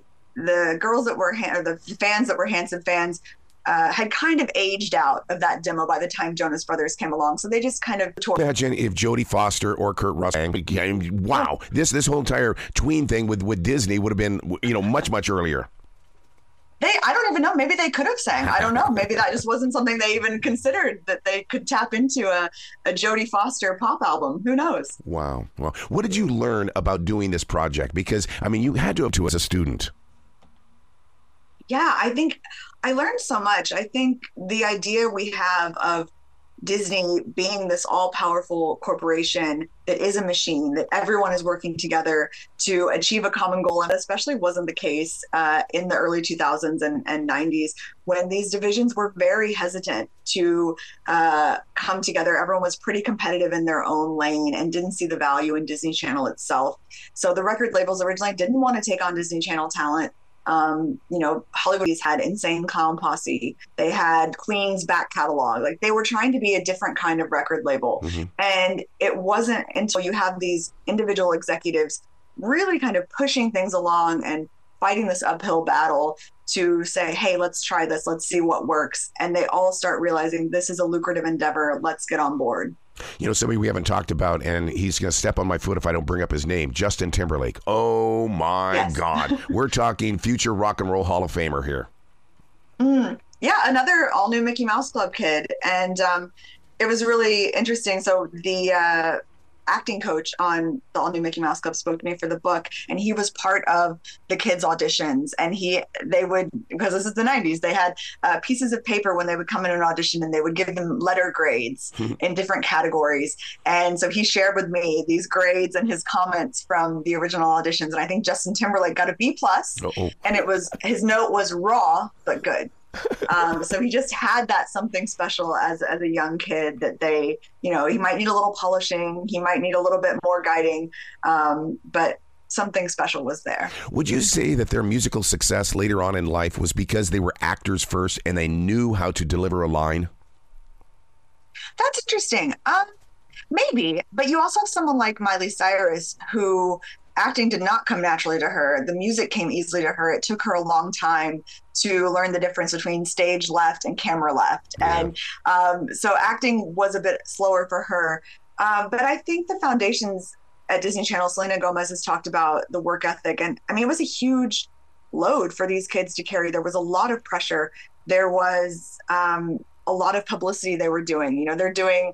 girls that were the fans that were Hanson fans had kind of aged out of that demo by the time Jonas Brothers came along. So they just kind of tore. Imagine if Jodie Foster or Kurt Russell, wow, this whole entire tween thing with Disney would have been, much, much earlier. I don't even know. Maybe they could have sang. I don't know. Maybe that just wasn't something they even considered, that they could tap into a Jodie Foster pop album. Who knows? Wow. Well, what did you learn about doing this project? Because, I mean, you had to as a student. Yeah, I think I learned so much. I think the idea we have of Disney being this all-powerful corporation that is a machine, that everyone is working together to achieve a common goal. And especially wasn't the case in the early 2000s and 90s, when these divisions were very hesitant to come together. Everyone was pretty competitive in their own lane and didn't see the value in Disney Channel itself. So the record labels originally didn't want to take on Disney Channel talent. Hollywood had Insane Clown Posse. They had Queen's back catalog. Like, they were trying to be a different kind of record label. And it wasn't until you have these individual executives really kind of pushing things along and fighting this uphill battle to say, hey, let's try this. Let's see what works. And they all start realizing this is a lucrative endeavor. Let's get on board. You know, somebody we haven't talked about, and he's going to step on my foot if I don't bring up his name, Justin Timberlake. Oh, my God. We're talking future rock and roll Hall of Famer here. Yeah, another all-new Mickey Mouse Club kid. And it was really interesting. So the acting coach on the all-new Mickey Mouse Club spoke to me for the book, and he was part of the kids' auditions. And they would, because this is the 90s, they had pieces of paper when they would come in an audition, and they would give them letter grades in different categories. And so he shared with me these grades and his comments from the original auditions. And I think Justin Timberlake got a B+, and his note was raw but good. So he just had that something special as a young kid, that he might need a little polishing, he might need a little bit more guiding, but something special was there. Would you say that their musical success later on in life was because they were actors first and they knew how to deliver a line? That's interesting. Maybe, but you also have someone like Miley Cyrus, who acting did not come naturally to her. The music came easily to her. It took her a long time to learn the difference between stage left and camera left. Yeah. And so acting was a bit slower for her. But I think the foundations at Disney Channel, Selena Gomez has talked about the work ethic. And I mean, it was a huge load for these kids to carry. There was a lot of pressure. There was a lot of publicity they were doing. You know, they're doing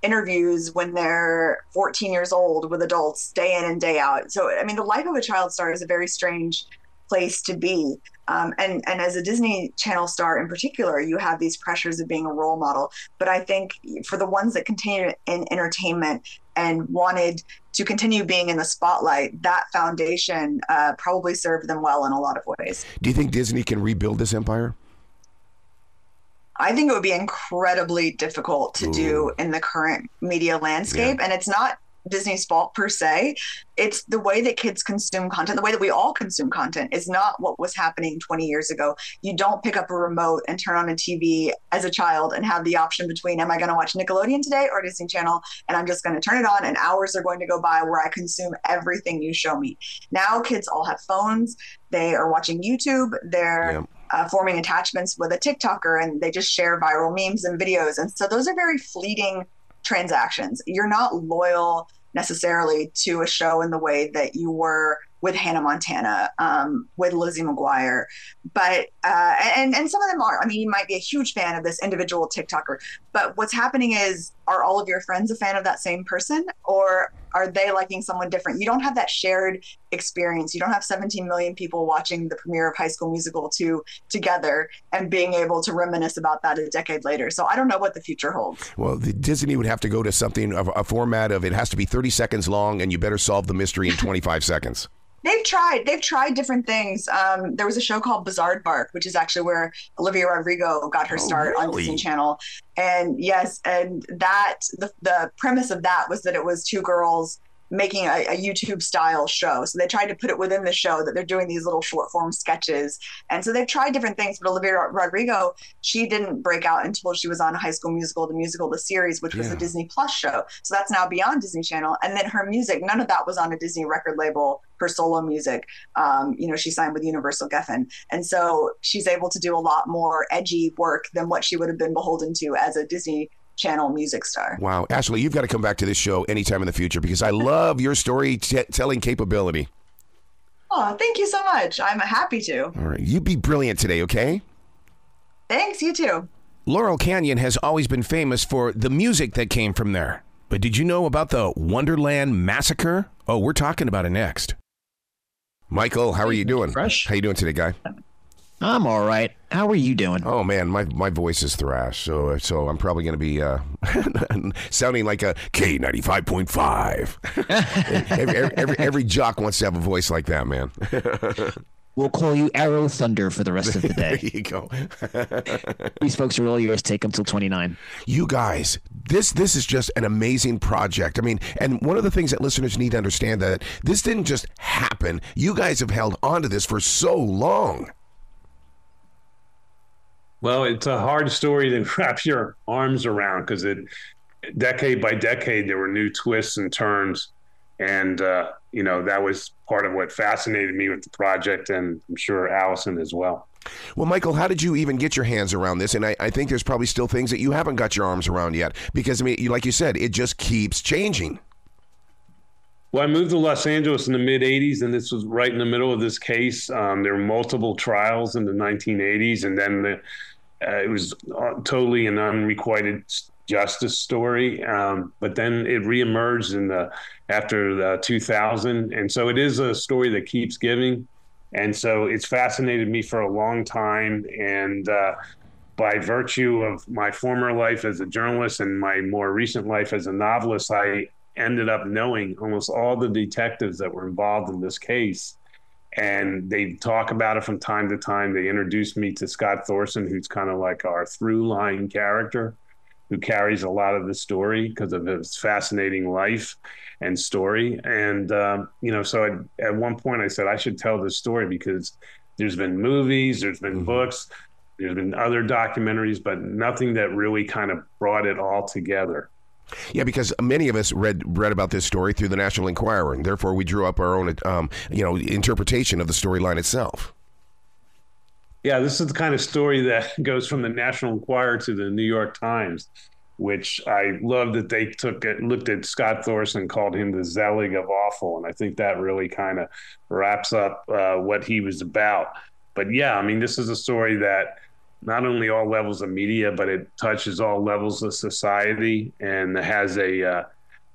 interviews when they're 14 years old with adults day in and day out. So, I mean, the life of a child star is a very strange place to be. And as a Disney Channel star in particular, you have these pressures of being a role model. But I think for the ones that continue in entertainment and wanted to continue being in the spotlight, that foundation probably served them well in a lot of ways. Do you think Disney can rebuild this empire? I think it would be incredibly difficult to do in the current media landscape. Yeah. And it's not Disney's fault per se. It's the way that kids consume content, the way that we all consume content is not what was happening 20 years ago. You don't pick up a remote and turn on a TV as a child and have the option between, am I going to watch Nickelodeon today or Disney Channel? And I'm just going to turn it on and hours are going to go by where I consume everything you show me. Now kids all have phones. They are watching YouTube. They're forming attachments with a TikToker, and they just share viral memes and videos. And so those are very fleeting transactions. You're not loyal necessarily to a show in the way that you were with Hannah Montana, with Lizzie McGuire, but and some of them are. I mean, you might be a huge fan of this individual TikToker, but what's happening is, are all of your friends a fan of that same person, or are they liking someone different? You don't have that shared experience. You don't have 17 million people watching the premiere of High School Musical 2 together and being able to reminisce about that a decade later. So I don't know what the future holds. Well, Disney would have to go to something of a format of, it has to be 30 seconds long and you better solve the mystery in 25 seconds. They've tried different things. There was a show called Bizarre Bark, which is actually where Olivia Rodrigo got her start on Disney Channel. And yes, and that the premise of that was that it was two girls making a YouTube style show. So they tried to put it within the show that they're doing these little short form sketches. And so they've tried different things, but Olivia Rodrigo, she didn't break out until she was on High School Musical, the series, which was a Disney Plus show. So that's now beyond Disney Channel. And then her music, none of that was on a Disney record label, her solo music. She signed with Universal Geffen. And so she's able to do a lot more edgy work than what she would have been beholden to as a Disney Channel music star. Wow. Ashley, you've got to come back to this show anytime in the future because I love your storytelling capability. Oh, thank you so much. I'm happy to. All right. You be brilliant today, okay? Thanks, you too. Laurel Canyon has always been famous for the music that came from there. But did you know about the Wonderland massacre? Oh, we're talking about it next. Michael, how are you doing? Fresh. How you doing today, guy? I'm all right. How are you doing? Oh man, my voice is thrash, so I'm probably going to be sounding like a K95.5. every jock wants to have a voice like that, man. We'll call you Arrow Thunder for the rest of the day. There you go. These folks are all yours. Take them till 29. You guys, this is just an amazing project. I mean, and one of the things that listeners need to understand that this didn't just happen. You guys have held on to this for so long. Well, it's a hard story to wrap your arms around because decade by decade, there were new twists and turns. And, that was part of what fascinated me with the project, and I'm sure Alison as well. Well, Michael, how did you even get your hands around this? And I think there's probably still things that you haven't got your arms around yet because, I mean, like you said, it just keeps changing. Well, I moved to Los Angeles in the mid-'80s, and this was right in the middle of this case. There were multiple trials in the 1980s, and then it was totally an unrequited justice story. But then it reemerged after 2000. And so it is a story that keeps giving. And so it's fascinated me for a long time. And by virtue of my former life as a journalist and my more recent life as a novelist, I ended up knowing almost all the detectives that were involved in this case. And they talk about it from time to time. They introduced me to Scott Thorson, who's kind of like our through line character, who carries a lot of the story because of his fascinating life and story. And, so at one point I said, I should tell this story because there's been movies, there's been books, there's been other documentaries, but nothing that really kind of brought it all together. Yeah, because many of us read about this story through the National Enquirer, and therefore we drew up our own, interpretation of the storyline itself. Yeah, this is the kind of story that goes from the National Enquirer to the New York Times, which I love that they looked at Scott Thorson, called him the Zelig of awful, and I think that really kind of wraps up what he was about. But yeah, I mean, this is a story that not only all levels of media, but it touches all levels of society and has a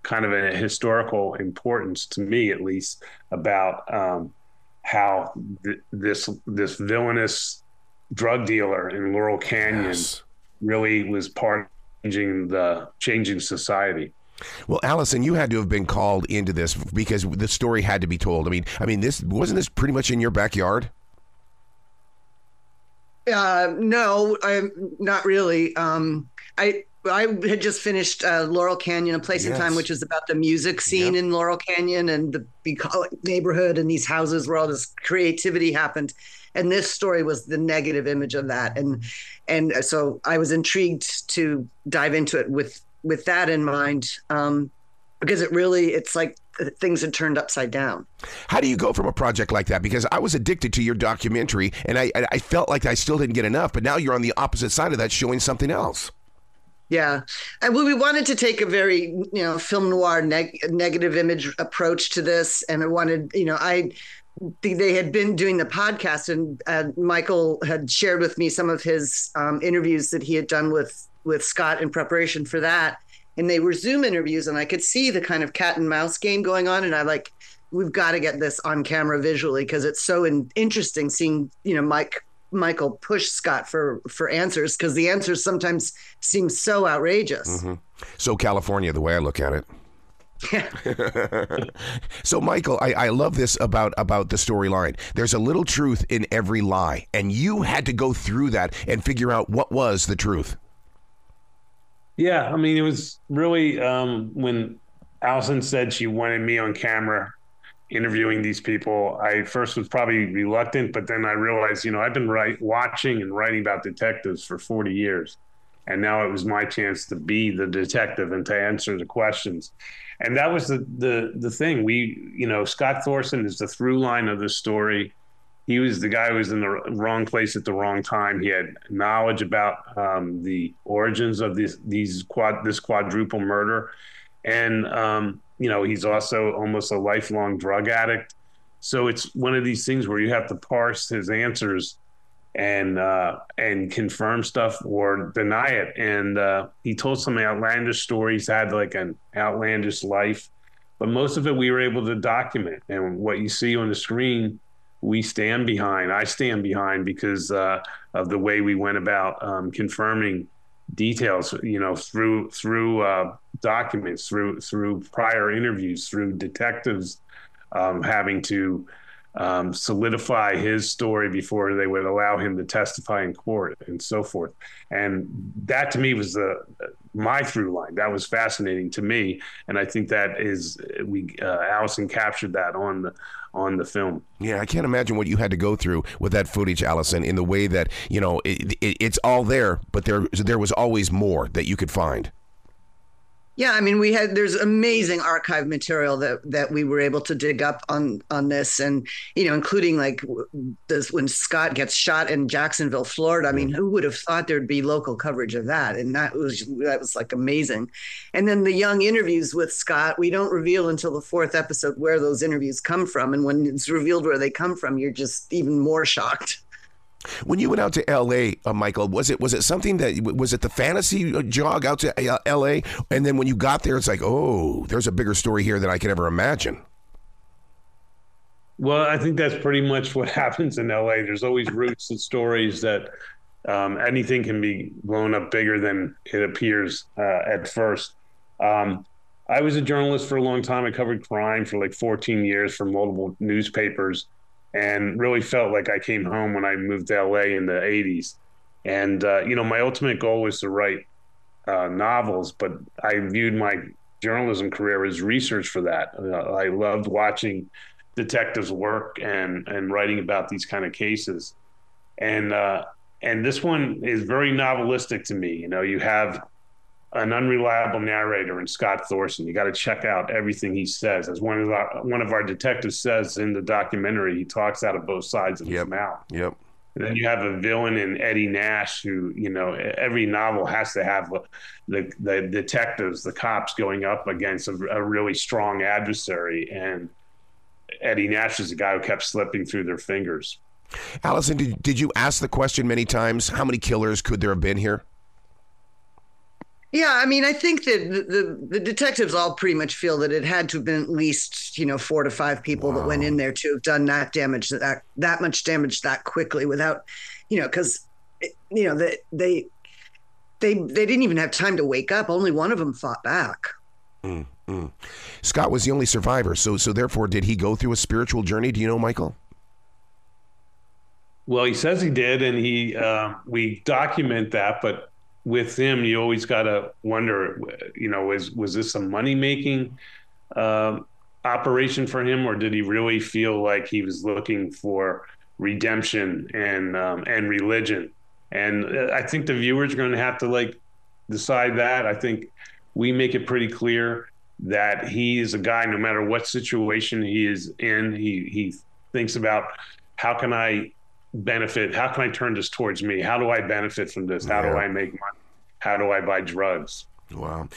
kind of a historical importance, to me at least, about how this villainous drug dealer in Laurel Canyon really was part of changing society. Well, Alison, you had to have been called into this because the story had to be told. I mean, this wasn't this pretty much in your backyard? No, not really. I had just finished Laurel Canyon, A Place in Time, which is about the music scene in Laurel Canyon and the bucolic neighborhood and these houses where all this creativity happened. And this story was the negative image of that. And so I was intrigued to dive into it with that in mind, because it's like things had turned upside down. How do you go from a project like that? Because I was addicted to your documentary and I felt like I still didn't get enough, but now you're on the opposite side of that, showing something else. Yeah. And we wanted to take a very, film noir negative image approach to this. And I wanted, they had been doing the podcast, and Michael had shared with me some of his interviews that he had done with Scott in preparation for that. And they were Zoom interviews, and I could see the kind of cat and mouse game going on. And we've got to get this on camera visually because it's so interesting seeing, Michael push Scott for answers, because the answers sometimes seem so outrageous. Mm-hmm. So California, the way I look at it. Yeah. So Michael, I love this about the storyline. There's a little truth in every lie, and you had to go through that and figure out what was the truth. Yeah, I mean, it was really when Alison said she wanted me on camera interviewing these people, I first was probably reluctant, but then I realized, I've been watching and writing about detectives for 40 years. And now it was my chance to be the detective and to answer the questions. And that was the thing. Scott Thorson is the through line of the story. He was the guy who was in the wrong place at the wrong time. He had knowledge about the origins of this quadruple murder. And, he's also almost a lifelong drug addict. So it's one of these things where you have to parse his answers and confirm stuff or deny it. And he told some outlandish stories, had like an outlandish life, but most of it we were able to document. And what you see on the screen we stand behind. I stand behind because of the way we went about confirming details, through documents, through prior interviews, through detectives having to solidify his story before they would allow him to testify in court and so forth. And that to me was my through line. That was fascinating to me. And I think that is, Alison captured that on the film. Yeah, I can't imagine what you had to go through with that footage, Alison, in the way that, it's all there, but there was always more that you could find. Yeah, I mean, there's amazing archive material that we were able to dig up on this, and including like this when Scott gets shot in Jacksonville, Florida. I mean, who would have thought there'd be local coverage of that? And that was like amazing. And then the young interviews with Scott, we don't reveal until the 4th episode where those interviews come from, and when it's revealed where they come from, you're just even more shocked. When you went out to L.A., Michael, was it something was it the fantasy jog out to L.A.? And then when you got there, it's like, oh, there's a bigger story here than I could ever imagine. Well, I think that's pretty much what happens in L.A. There's always roots and stories that anything can be blown up bigger than it appears at first. I was a journalist for a long time. I covered crime for like 14 years for multiple newspapers, and really felt like I came home when I moved to LA in the 80s. And, my ultimate goal was to write novels, but I viewed my journalism career as research for that. I loved watching detectives work and writing about these kind of cases. And this one is very novelistic to me. You have an unreliable narrator in Scott Thorson. You got to check out everything he says. As one of our detectives says in the documentary, he talks out of both sides of his mouth. Yep. And then you have a villain in Eddie Nash who, every novel has to have the detectives, the cops going up against a really strong adversary. And Eddie Nash is the guy who kept slipping through their fingers. Alison, did you ask the question many times? How many killers could there have been here? Yeah, I mean, I think that the detectives all pretty much feel that it had to have been at least 4 to 5 people that went in there to have done that damage, that much damage that quickly without, because they didn't even have time to wake up. Only one of them fought back. Scott was the only survivor, so therefore, did he go through a spiritual journey? Do you know, Michael? Well, he says he did, and we document that, but with him, you always got to wonder, was this a money-making operation for him, or did he really feel like he was looking for redemption and religion? And I think the viewers are going to have to decide that. I think we make it pretty clear that he is a guy, no matter what situation he is in, he thinks about, how can I benefit? How can I turn this towards me? How do I benefit from this? How do I make money? How do I buy drugs? Wow.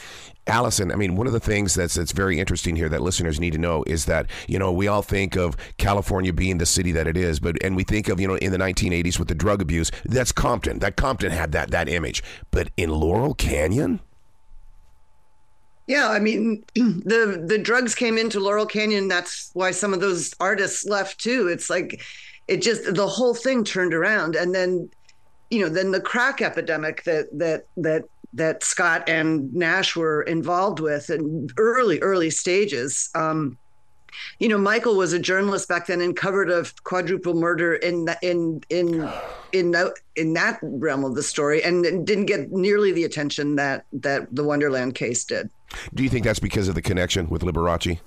Alison, I mean, one of the things that's very interesting here that listeners need to know is that, we all think of California being the city that it is, and we think of, in the 1980s with the drug abuse, that's Compton. That Compton had that image. But in Laurel Canyon? Yeah, I mean, the drugs came into Laurel Canyon. That's why some of those artists left too. It's like, the whole thing turned around. And then, then the crack epidemic that Scott and Nash were involved with in early stages. Michael was a journalist back then and covered a quadruple murder in that realm of the story, and didn't get nearly the attention that the Wonderland case did. Do you think that's because of the connection with Liberace?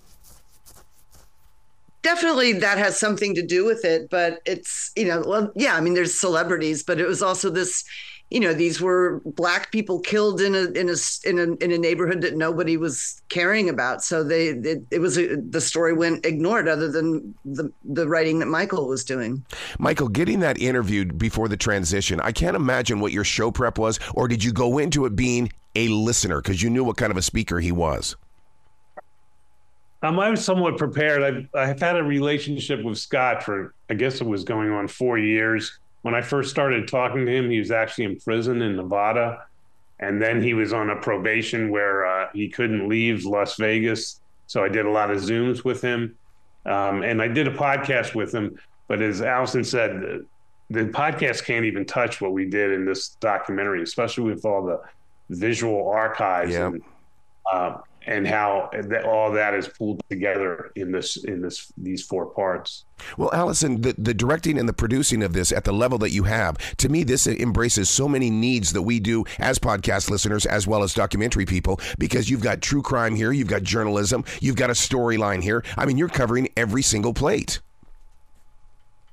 Definitely that has something to do with it, but it's, I mean, there's celebrities, but it was also this, these were Black people killed in a neighborhood that nobody was caring about. So the story went ignored, other than the writing that Michael was doing. Michael, getting that interviewed before the transition, I can't imagine what your show prep was, or did you go into it being a listener because you knew what kind of a speaker he was? I was somewhat prepared. I've had a relationship with Scott for, I guess it was going on 4 years. When I first started talking to him, he was actually in prison in Nevada. And then he was on a probation where he couldn't leave Las Vegas. So I did a lot of Zooms with him. And I did a podcast with him. But as Alison said, the podcast can't even touch what we did in this documentary, especially with all the visual archives and how all that is pulled together in these 4 parts. Well, Alison, the directing and the producing of this at the level that you have, to me, this embraces so many needs that we do as podcast listeners as well as documentary people, because you've got true crime here, you've got journalism, you've got a storyline here. I mean, you're covering every single plate.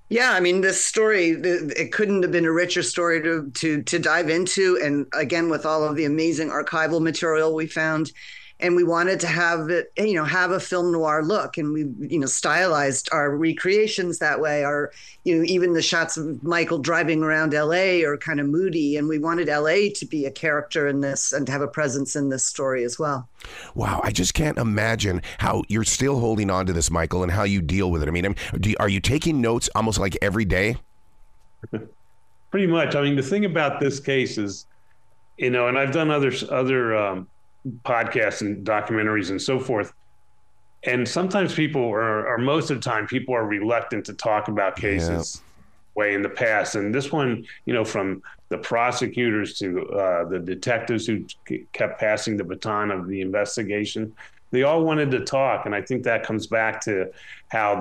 Yeah, I mean, this story, it couldn't have been a richer story to dive into. And again, with all of the amazing archival material we found. And we wanted to have it, have a film noir look. And we, stylized our recreations that way. Even the shots of Michael driving around LA are kind of moody. And we wanted LA to be a character in this and to have a presence in this story as well. Wow, I just can't imagine how you're still holding on to this, Michael, and how you deal with it. I mean, are you taking notes almost like every day? Pretty much. I mean, the thing about this case is, and I've done other podcasts and documentaries and so forth. And sometimes or most of the time, people are reluctant to talk about cases way in the past. And this one, from the prosecutors to the detectives who kept passing the baton of the investigation, they all wanted to talk. And I think that comes back to how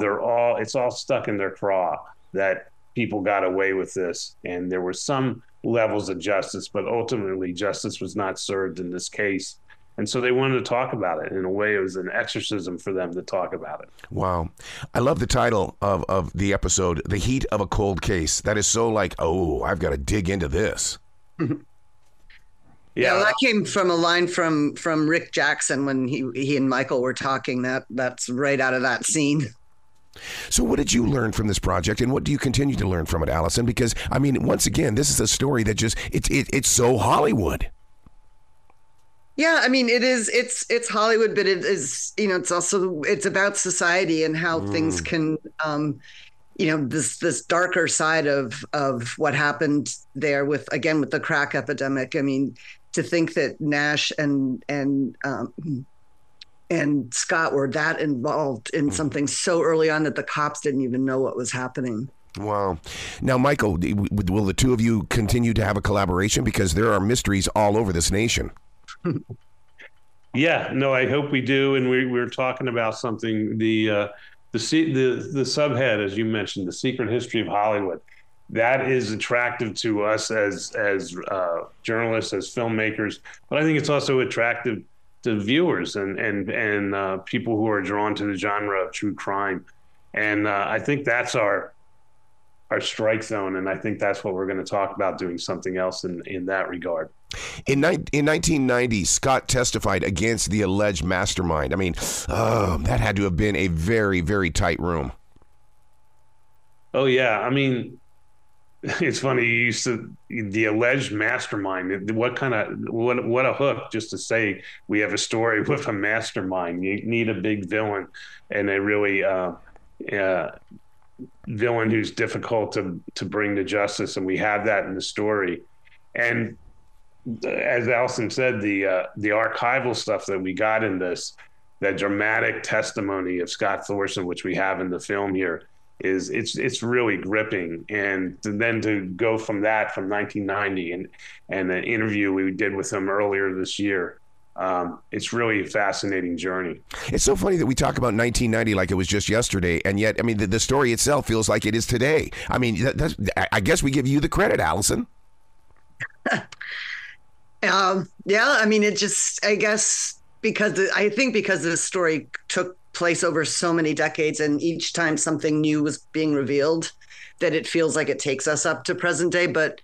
it's all stuck in their craw that people got away with this. And there were some levels of justice, but ultimately justice was not served in this case. And so they wanted to talk about it. In a way, it was an exorcism for them to talk about it. Wow. I love the title of the episode, The Heat of a Cold Case. That is so like, oh, I've got to dig into this. Yeah, that came from a line from Rick Jackson when he and Michael were talking. That's right out of that scene. So what did you learn from this project, and what do you continue to learn from it, Alison? Because, I mean, once again, this is a story that just, it's so Hollywood. Yeah, I mean, it's Hollywood, but it is, it's about society and how things can, this darker side of what happened there with the crack epidemic. I mean, to think that Nash and Scott were that involved in something so early on that the cops didn't even know what was happening. Wow. Now, Michael, will the two of you continue to have a collaboration? Because there are mysteries all over this nation. Yeah, no, I hope we do. And we're talking about something, the subhead, as you mentioned, The Secret History of Hollywood. That is attractive to us as journalists, as filmmakers, but I think it's also attractive to viewers and people who are drawn to the genre of true crime. And I think that's our strike zone, and I think that's what we're going to talk about, doing something else in that regard. In 1990, Scott testified against the alleged mastermind. I mean, that had to have been a very, very tight room. Oh, yeah. I mean, it's funny. The alleged mastermind. What a hook just to say we have a story with a mastermind. You need a big villain and a really villain who's difficult to bring to justice, and we have that in the story. And as Alison said, the archival stuff that we got in this, that dramatic testimony of Scott Thorson, which we have in the film here, it's really gripping. And then to go from 1990 and an interview we did with him earlier this year, it's really a fascinating journey. It's so funny that we talk about 1990 like it was just yesterday, and yet, I mean, the story itself feels like it is today. I mean, I guess we give you the credit, Alison. Yeah, I mean, I guess because this story took place over so many decades, and each time something new was being revealed, that it feels like it takes us up to present day. But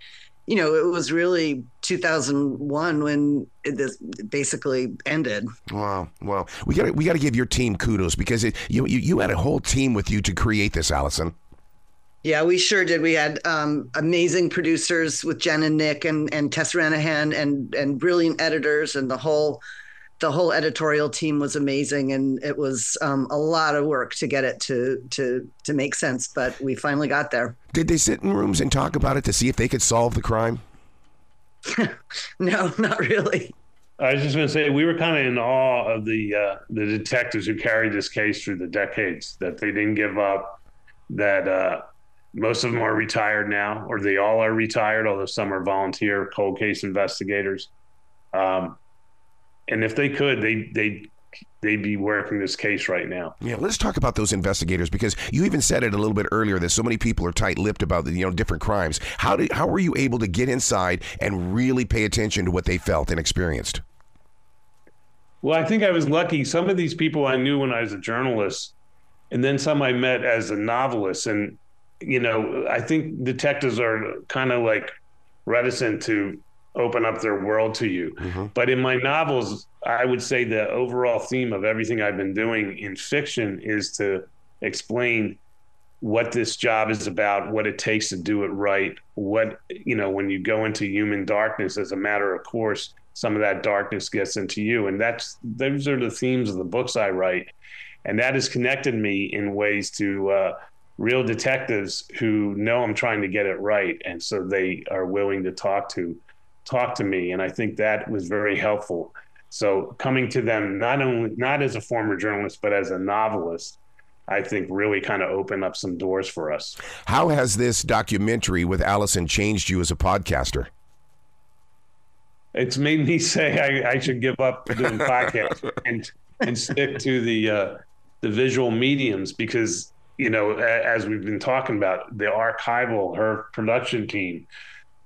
it was really 2001 when this basically ended. Wow. Well, we got to give your team kudos, because you had a whole team with you to create this, Alison. Yeah, we sure did. We had amazing producers with Jen and Nick and Tess Ranahan and brilliant editors, and the whole editorial team was amazing. And it was a lot of work to get it to make sense, but we finally got there. Did they sit in rooms and talk about it to see if they could solve the crime? No, not really. I was just going to say, we were kind of in awe of the detectives who carried this case through the decades, that they didn't give up, that Most of them are retired now, or they all are retired, although some are volunteer cold case investigators. And if they could, they'd be working this case right now. Yeah, let's talk about those investigators, because you even said it a little bit earlier that so many people are tight-lipped about the different crimes. How were you able to get inside and really pay attention to what they felt and experienced? Well, I think I was lucky. Some of these people I knew when I was a journalist, and then some I met as a novelist. And I think detectives are kind of like reticent to open up their world to you. Mm-hmm. But in my novels, I would say the overall theme of everything I've been doing in fiction is to explain what this job is about, what it takes to do it right, when you go into human darkness, as a matter of course, some of that darkness gets into you. And those are the themes of the books I write. And that has connected me in ways to real detectives who know I'm trying to get it right. And so they are willing to talk to me. And I think that was very helpful. So coming to them, not as a former journalist, but as a novelist, I think really kind of opened up some doors for us. How has this documentary with Alison changed you as a podcaster? It's made me say I should give up doing podcasts and stick to the visual mediums, because as we've been talking about, the archival, her production team,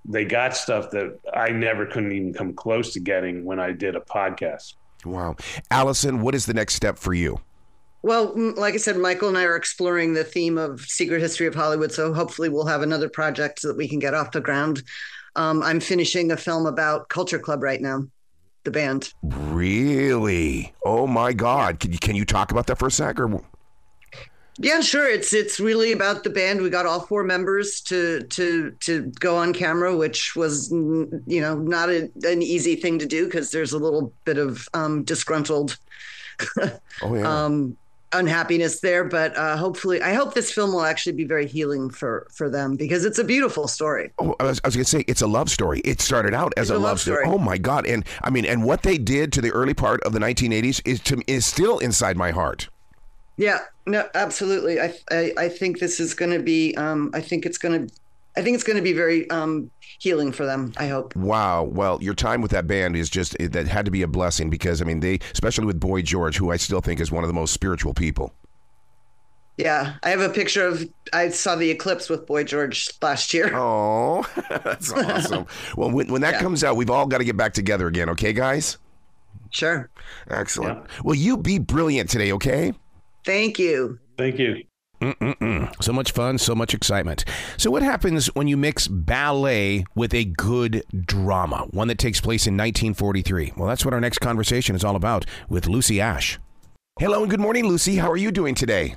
they got stuff that I never couldn't even come close to getting when I did a podcast. Wow. Alison, what is the next step for you? Well, like I said, Michael and I are exploring the theme of secret history of Hollywood. So hopefully we'll have another project that we can get off the ground. I'm finishing a film about Culture Club right now, the band. Really? Oh my God. Can you talk about that for a sec? Or... Yeah, sure. It's really about the band. We got all 4 members to go on camera, which was, not an easy thing to do, because there's a little bit of disgruntled unhappiness there. But hopefully, I hope this film will actually be very healing for them, because it's a beautiful story. Oh, I was going to say, it's a love story. It started out as a love story. Oh my God. And I mean, and what they did to the early part of the 1980s is still inside my heart. Yeah, no, absolutely. I think this is going to be. I think it's going to be very healing for them. I hope. Wow. Well, your time with that band that had to be a blessing, because I mean, especially with Boy George, who I still think is one of the most spiritual people. Yeah, I have a picture I saw the eclipse with Boy George last year. Oh, that's awesome. Well, when that comes out, we've all got to get back together again. Okay, guys? Sure. Excellent. Yeah. Well, you be brilliant today. Okay. Thank you. Thank you. So much fun, so much excitement. So what happens when you mix ballet with a good drama, one that takes place in 1943? Well, that's what our next conversation is all about with Lucy Ashe. Hello and good morning, Lucy. How are you doing today?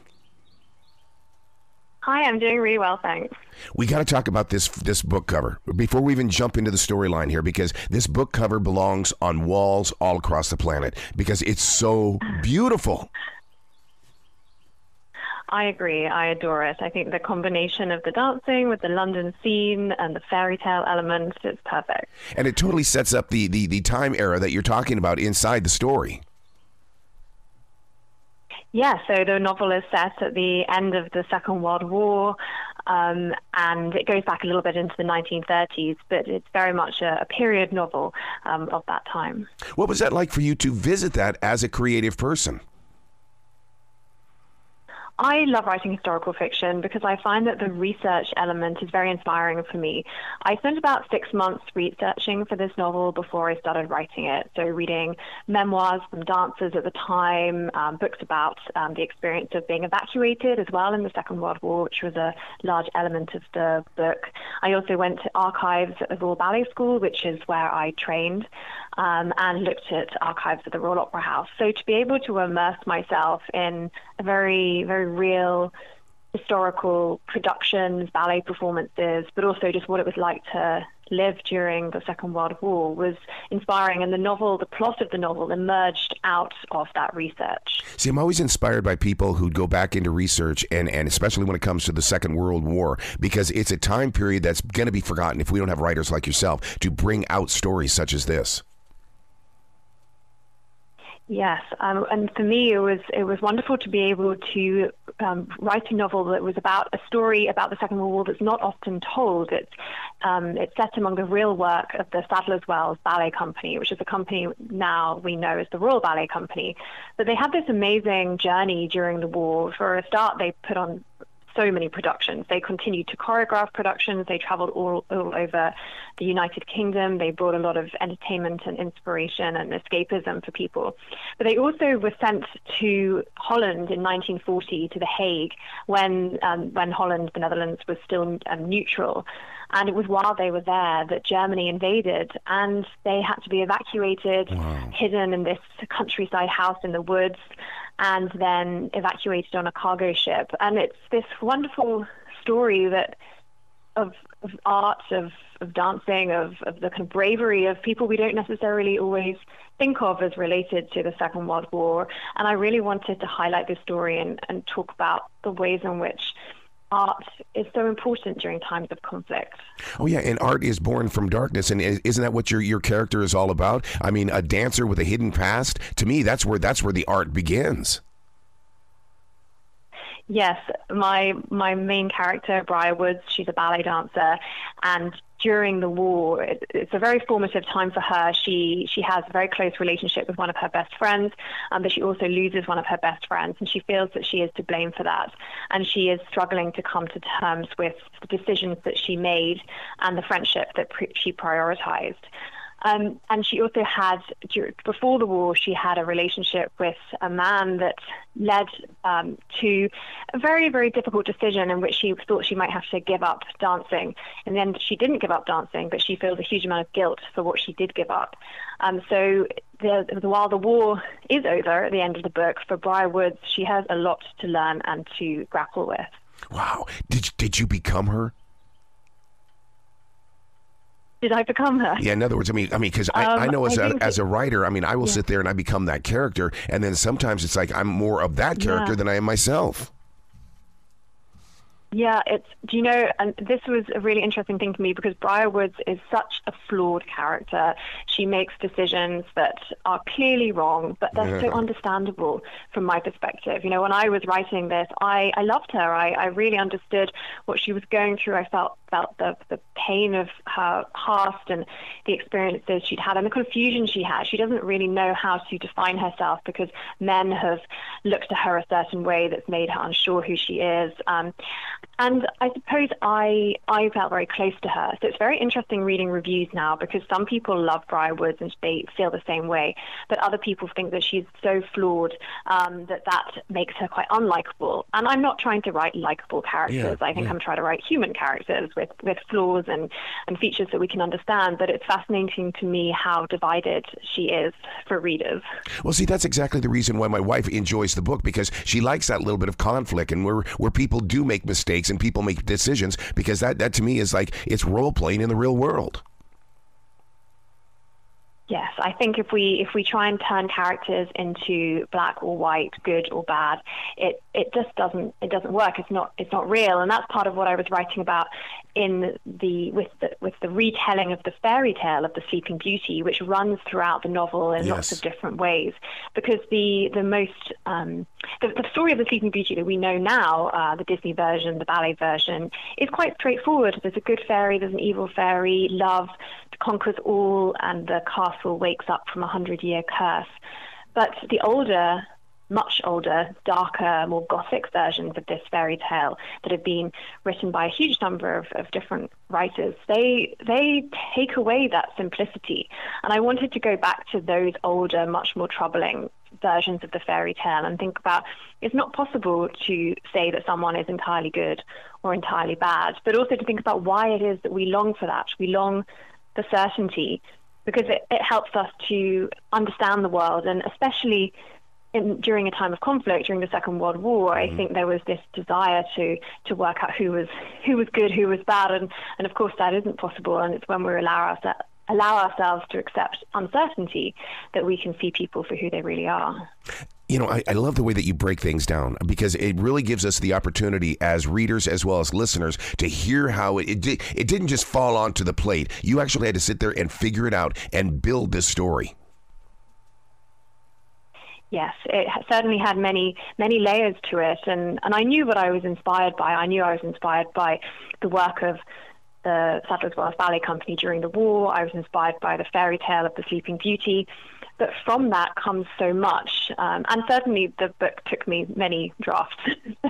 Hi, I'm doing really well, thanks. We got to talk about this book cover before we even jump into the storyline here, because this book cover belongs on walls all across the planet because it's so beautiful. I agree. I adore it. I think the combination of the dancing with the London scene and the fairy tale elements is perfect. And it totally sets up the time era that you're talking about inside the story. Yeah, so the novel is set at the end of the Second World War, and it goes back a little bit into the 1930s, but it's very much a period novel of that time. What was that like for you to visit that as a creative person? I love writing historical fiction because I find that the research element is very inspiring for me. I spent about 6 months researching for this novel before I started writing it. So reading memoirs from dancers at the time, books about the experience of being evacuated as well in the Second World War, which was a large element of the book. I also went to archives at the Royal Ballet School, which is where I trained, and looked at archives at the Royal Opera House. So to be able to immerse myself in a very, very real historical productions, ballet performances, but also just what it was like to live during the Second World War was inspiring. And the plot of the novel emerged out of that research. See, I'm always inspired by people who go back into research, and especially when it comes to the Second World War, because it's a time period that's going to be forgotten if we don't have writers like yourself to bring out stories such as this. Yes, and for me, it was wonderful to be able to write a novel that was about a story about the Second World War that's not often told. It's set among the real work of the Sadler's Wells Ballet Company, which is a company now we know as the Royal Ballet Company. But they had this amazing journey during the war. For a start, they put on so many productions. They continued to choreograph productions. They traveled all over the United Kingdom. They brought a lot of entertainment and inspiration and escapism for people. But they also were sent to Holland in 1940, to The Hague, when Holland, the Netherlands, was still neutral. And it was while they were there that Germany invaded, and they had to be evacuated, hidden in this countryside house in the woods, and then evacuated on a cargo ship. And it's this wonderful story that of art, of dancing, of the kind of bravery of people we don't necessarily always think of as related to the Second World War. And I really wanted to highlight this story and talk about the ways in which art is so important during times of conflict. Oh yeah, and art is born from darkness, and isn't that what your character is all about? I mean, a dancer with a hidden past. To me, that's where the art begins. Yes, my main character, Briar Woods, she's a ballet dancer, and during the war, it's a very formative time for her. She has a very close relationship with one of her best friends, but she also loses one of her best friends, and she feels that she is to blame for that. And she is struggling to come to terms with the decisions that she made and the friendship that she prioritized. And she also had, before the war, she had a relationship with a man that led to a very, very difficult decision in which she thought she might have to give up dancing. And then she didn't give up dancing, but she feels a huge amount of guilt for what she did give up. So while the war is over at the end of the book, for Briar Woods, she has a lot to learn and to grapple with. Wow. Did you become her? Did I become her? Yeah, in other words, I mean, because I know as a writer, I mean, I will sit there and I become that character, and then sometimes it's like I'm more of that character than I am myself. Yeah, and this was a really interesting thing for me because Briar Woods is such a flawed character. She makes decisions that are clearly wrong, but they're so understandable from my perspective. When I was writing this, I loved her. I really understood what she was going through. I felt the pain of her past and the experiences she'd had and the confusion she had. She doesn't really know how to define herself because men have looked at her a certain way that's made her unsure who she is. And I suppose I felt very close to her. So it's very interesting reading reviews now because some people love Briar Woods and they feel the same way, but other people think that she's so flawed that makes her quite unlikable. And I'm not trying to write likable characters. I think I'm trying to write human characters with flaws and features that we can understand. But it's fascinating to me how divided she is for readers. Well, see, that's exactly the reason why my wife enjoys the book, because she likes that little bit of conflict and where people do make mistakes and people make decisions, because that to me is like it's role playing in the real world. Yes, I think if we try and turn characters into black or white, good or bad, it just doesn't work. It's not real, and that's part of what I was writing about with the retelling of the fairy tale of the Sleeping Beauty, which runs throughout the novel in lots of different ways. Because the story of the Sleeping Beauty that we know now, the Disney version, the ballet version, is quite straightforward. There's a good fairy, there's an evil fairy, love conquers all, and the castle wakes up from a 100-year curse. But the older, much older, darker, more gothic versions of this fairy tale that have been written by a huge number of different writers, they take away that simplicity. And I wanted to go back to those older, much more troubling versions of the fairy tale and think about, it's not possible to say that someone is entirely good or entirely bad, but also to think about why it is that we long for that. We long the certainty, because it helps us to understand the world, and especially during a time of conflict, during the Second World War, I think there was this desire to work out who was good, who was bad, and of course that isn't possible, and it's when we allow ourselves to accept uncertainty that we can see people for who they really are. I love the way that you break things down, because it really gives us the opportunity as readers as well as listeners to hear how it didn't just fall onto the plate. You actually had to sit there and figure it out and build this story. Yes, it certainly had many layers to it, and I knew what I was inspired by. I knew I was inspired by the work of the Sadler's Wells Ballet Company during the war. I was inspired by the fairy tale of the Sleeping Beauty. But from that comes so much. And certainly the book took me many drafts.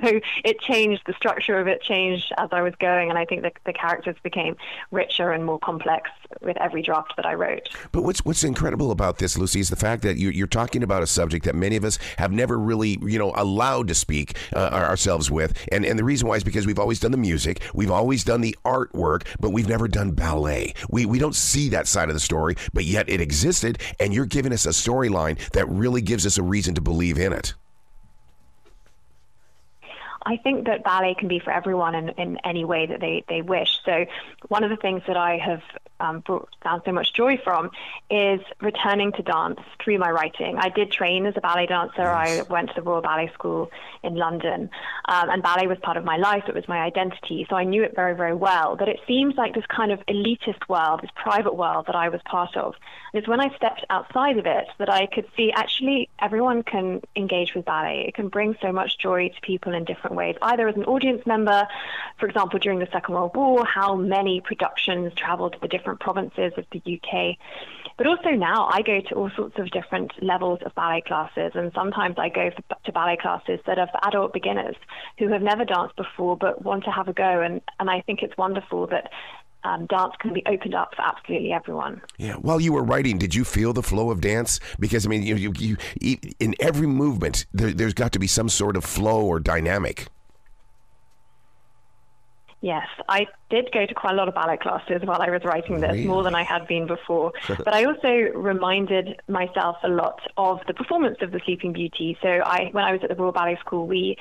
So it changed, the structure of it changed as I was going. And I think that the characters became richer and more complex with every draft that I wrote. But what's incredible about this, Lucy, is the fact that you're talking about a subject that many of us have never really, allowed to speak ourselves with. And the reason why is because we've always done the music, we've always done the artwork, but we've never done ballet. We don't see that side of the story, but yet it existed, and you're giving us a storyline that really gives us a reason to believe in it. I think that ballet can be for everyone in any way that they wish. So one of the things that I have found so much joy from is returning to dance through my writing. I did train as a ballet dancer. Yes. I went to the Royal Ballet School in London, and ballet was part of my life. It was my identity. So I knew it very, very well. But it seems like this kind of elitist world, this private world that I was part of. And it's when I stepped outside of it that I could see actually everyone can engage with ballet. It can bring so much joy to people in different ways, either as an audience member, for example, during the Second World War, how many productions traveled to the different provinces of the UK. But also now I go to all sorts of different levels of ballet classes, and sometimes I go to ballet classes that are for adult beginners who have never danced before but want to have a go. And I think it's wonderful that dance can be opened up for absolutely everyone. Yeah. While you were writing, did you feel the flow of dance? Because, I mean, you in every movement, there's got to be some sort of flow or dynamic. Yes, I did go to quite a lot of ballet classes while I was writing this, really? More than I had been before. But I also reminded myself a lot of the performance of the Sleeping Beauty. So when I was at the Royal Ballet School, we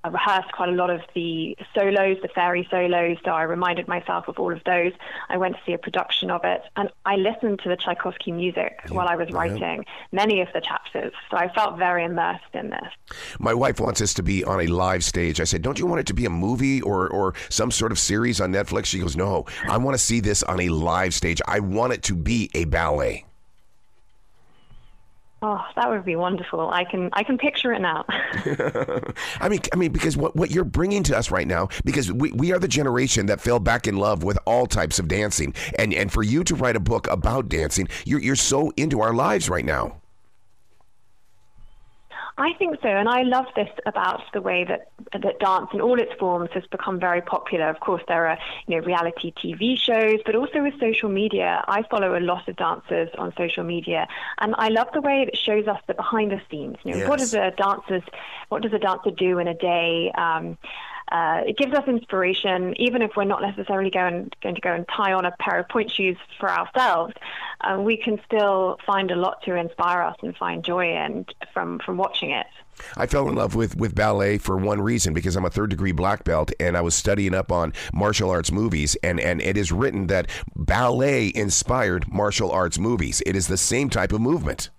rehearsed quite a lot of the solos, the fairy solos, so I reminded myself of all of those. I went to see a production of it, and I listened to the Tchaikovsky music while I was writing many of the chapters, so I felt very immersed in this. My wife wants us to be on a live stage. I said, don't you want it to be a movie or some sort of series on Netflix? She goes, no, I want to see this on a live stage. I want it to be a ballet. Oh, that would be wonderful. I can picture it now. I mean, because what you're bringing to us right now, because we are the generation that fell back in love with all types of dancing, and for you to write a book about dancing, you're so into our lives right now. I think so, and I love this about the way that dance in all its forms has become very popular. Of course, there are reality TV shows, but also with social media. I follow a lot of dancers on social media, and I love the way it shows us the behind the scenes. Yes. What does a dancer do in a day? It gives us inspiration, even if we're not necessarily going to go and tie on a pair of point shoes for ourselves. We can still find a lot to inspire us and find joy in from watching it. I fell in love with ballet for one reason, because I'm a third-degree black belt, and I was studying up on martial arts movies, and it is written that ballet inspired martial arts movies. It is the same type of movement.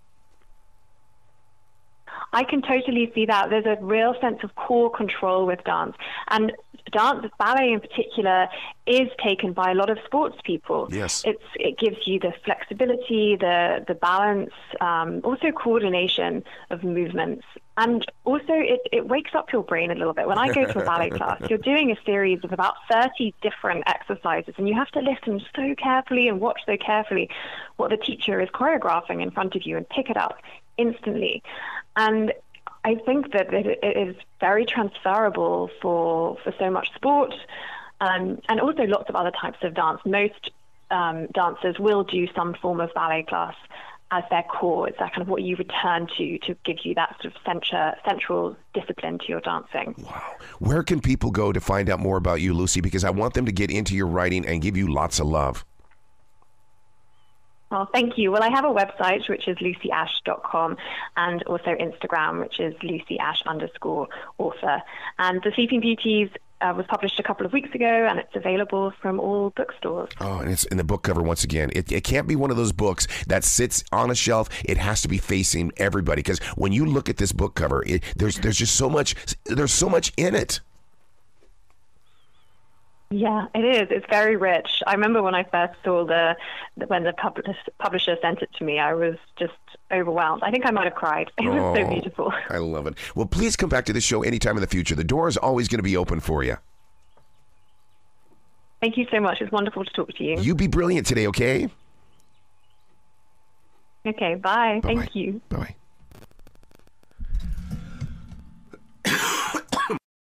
I can totally see that. There's a real sense of core control with dance. And ballet in particular, is taken by a lot of sports people. Yes. It gives you the flexibility, the balance, also coordination of movements. And also it wakes up your brain a little bit. When I go to a ballet class, you're doing a series of about 30 different exercises, and you have to listen so carefully and watch so carefully what the teacher is choreographing in front of you and pick it up instantly. And I think that it is very transferable for so much sport, and also lots of other types of dance. Most dancers will do some form of ballet class as their core. It's that kind of what you return to give you that sort of central discipline to your dancing. Wow. Where can people go to find out more about you, Lucy? Because I want them to get into your writing and give you lots of love. Oh, thank you. Well, I have a website, which is lucyashe.com, and also Instagram, which is lucyashe_author. And The Sleeping Beauties was published a couple of weeks ago, and it's available from all bookstores. Oh, and it's in the book cover once again. It can't be one of those books that sits on a shelf. It has to be facing everybody, because when you look at this book cover, there's just so much. There's so much in it. Yeah, it is. It's very rich. I remember when I first saw when the publisher sent it to me, I was just overwhelmed. I think I might have cried. It was so beautiful. I love it. Well, please come back to this show anytime in the future. The door is always going to be open for you. Thank you so much. It's wonderful to talk to you. You be brilliant today, okay? Okay, bye. Bye-bye. Thank you. Bye-bye.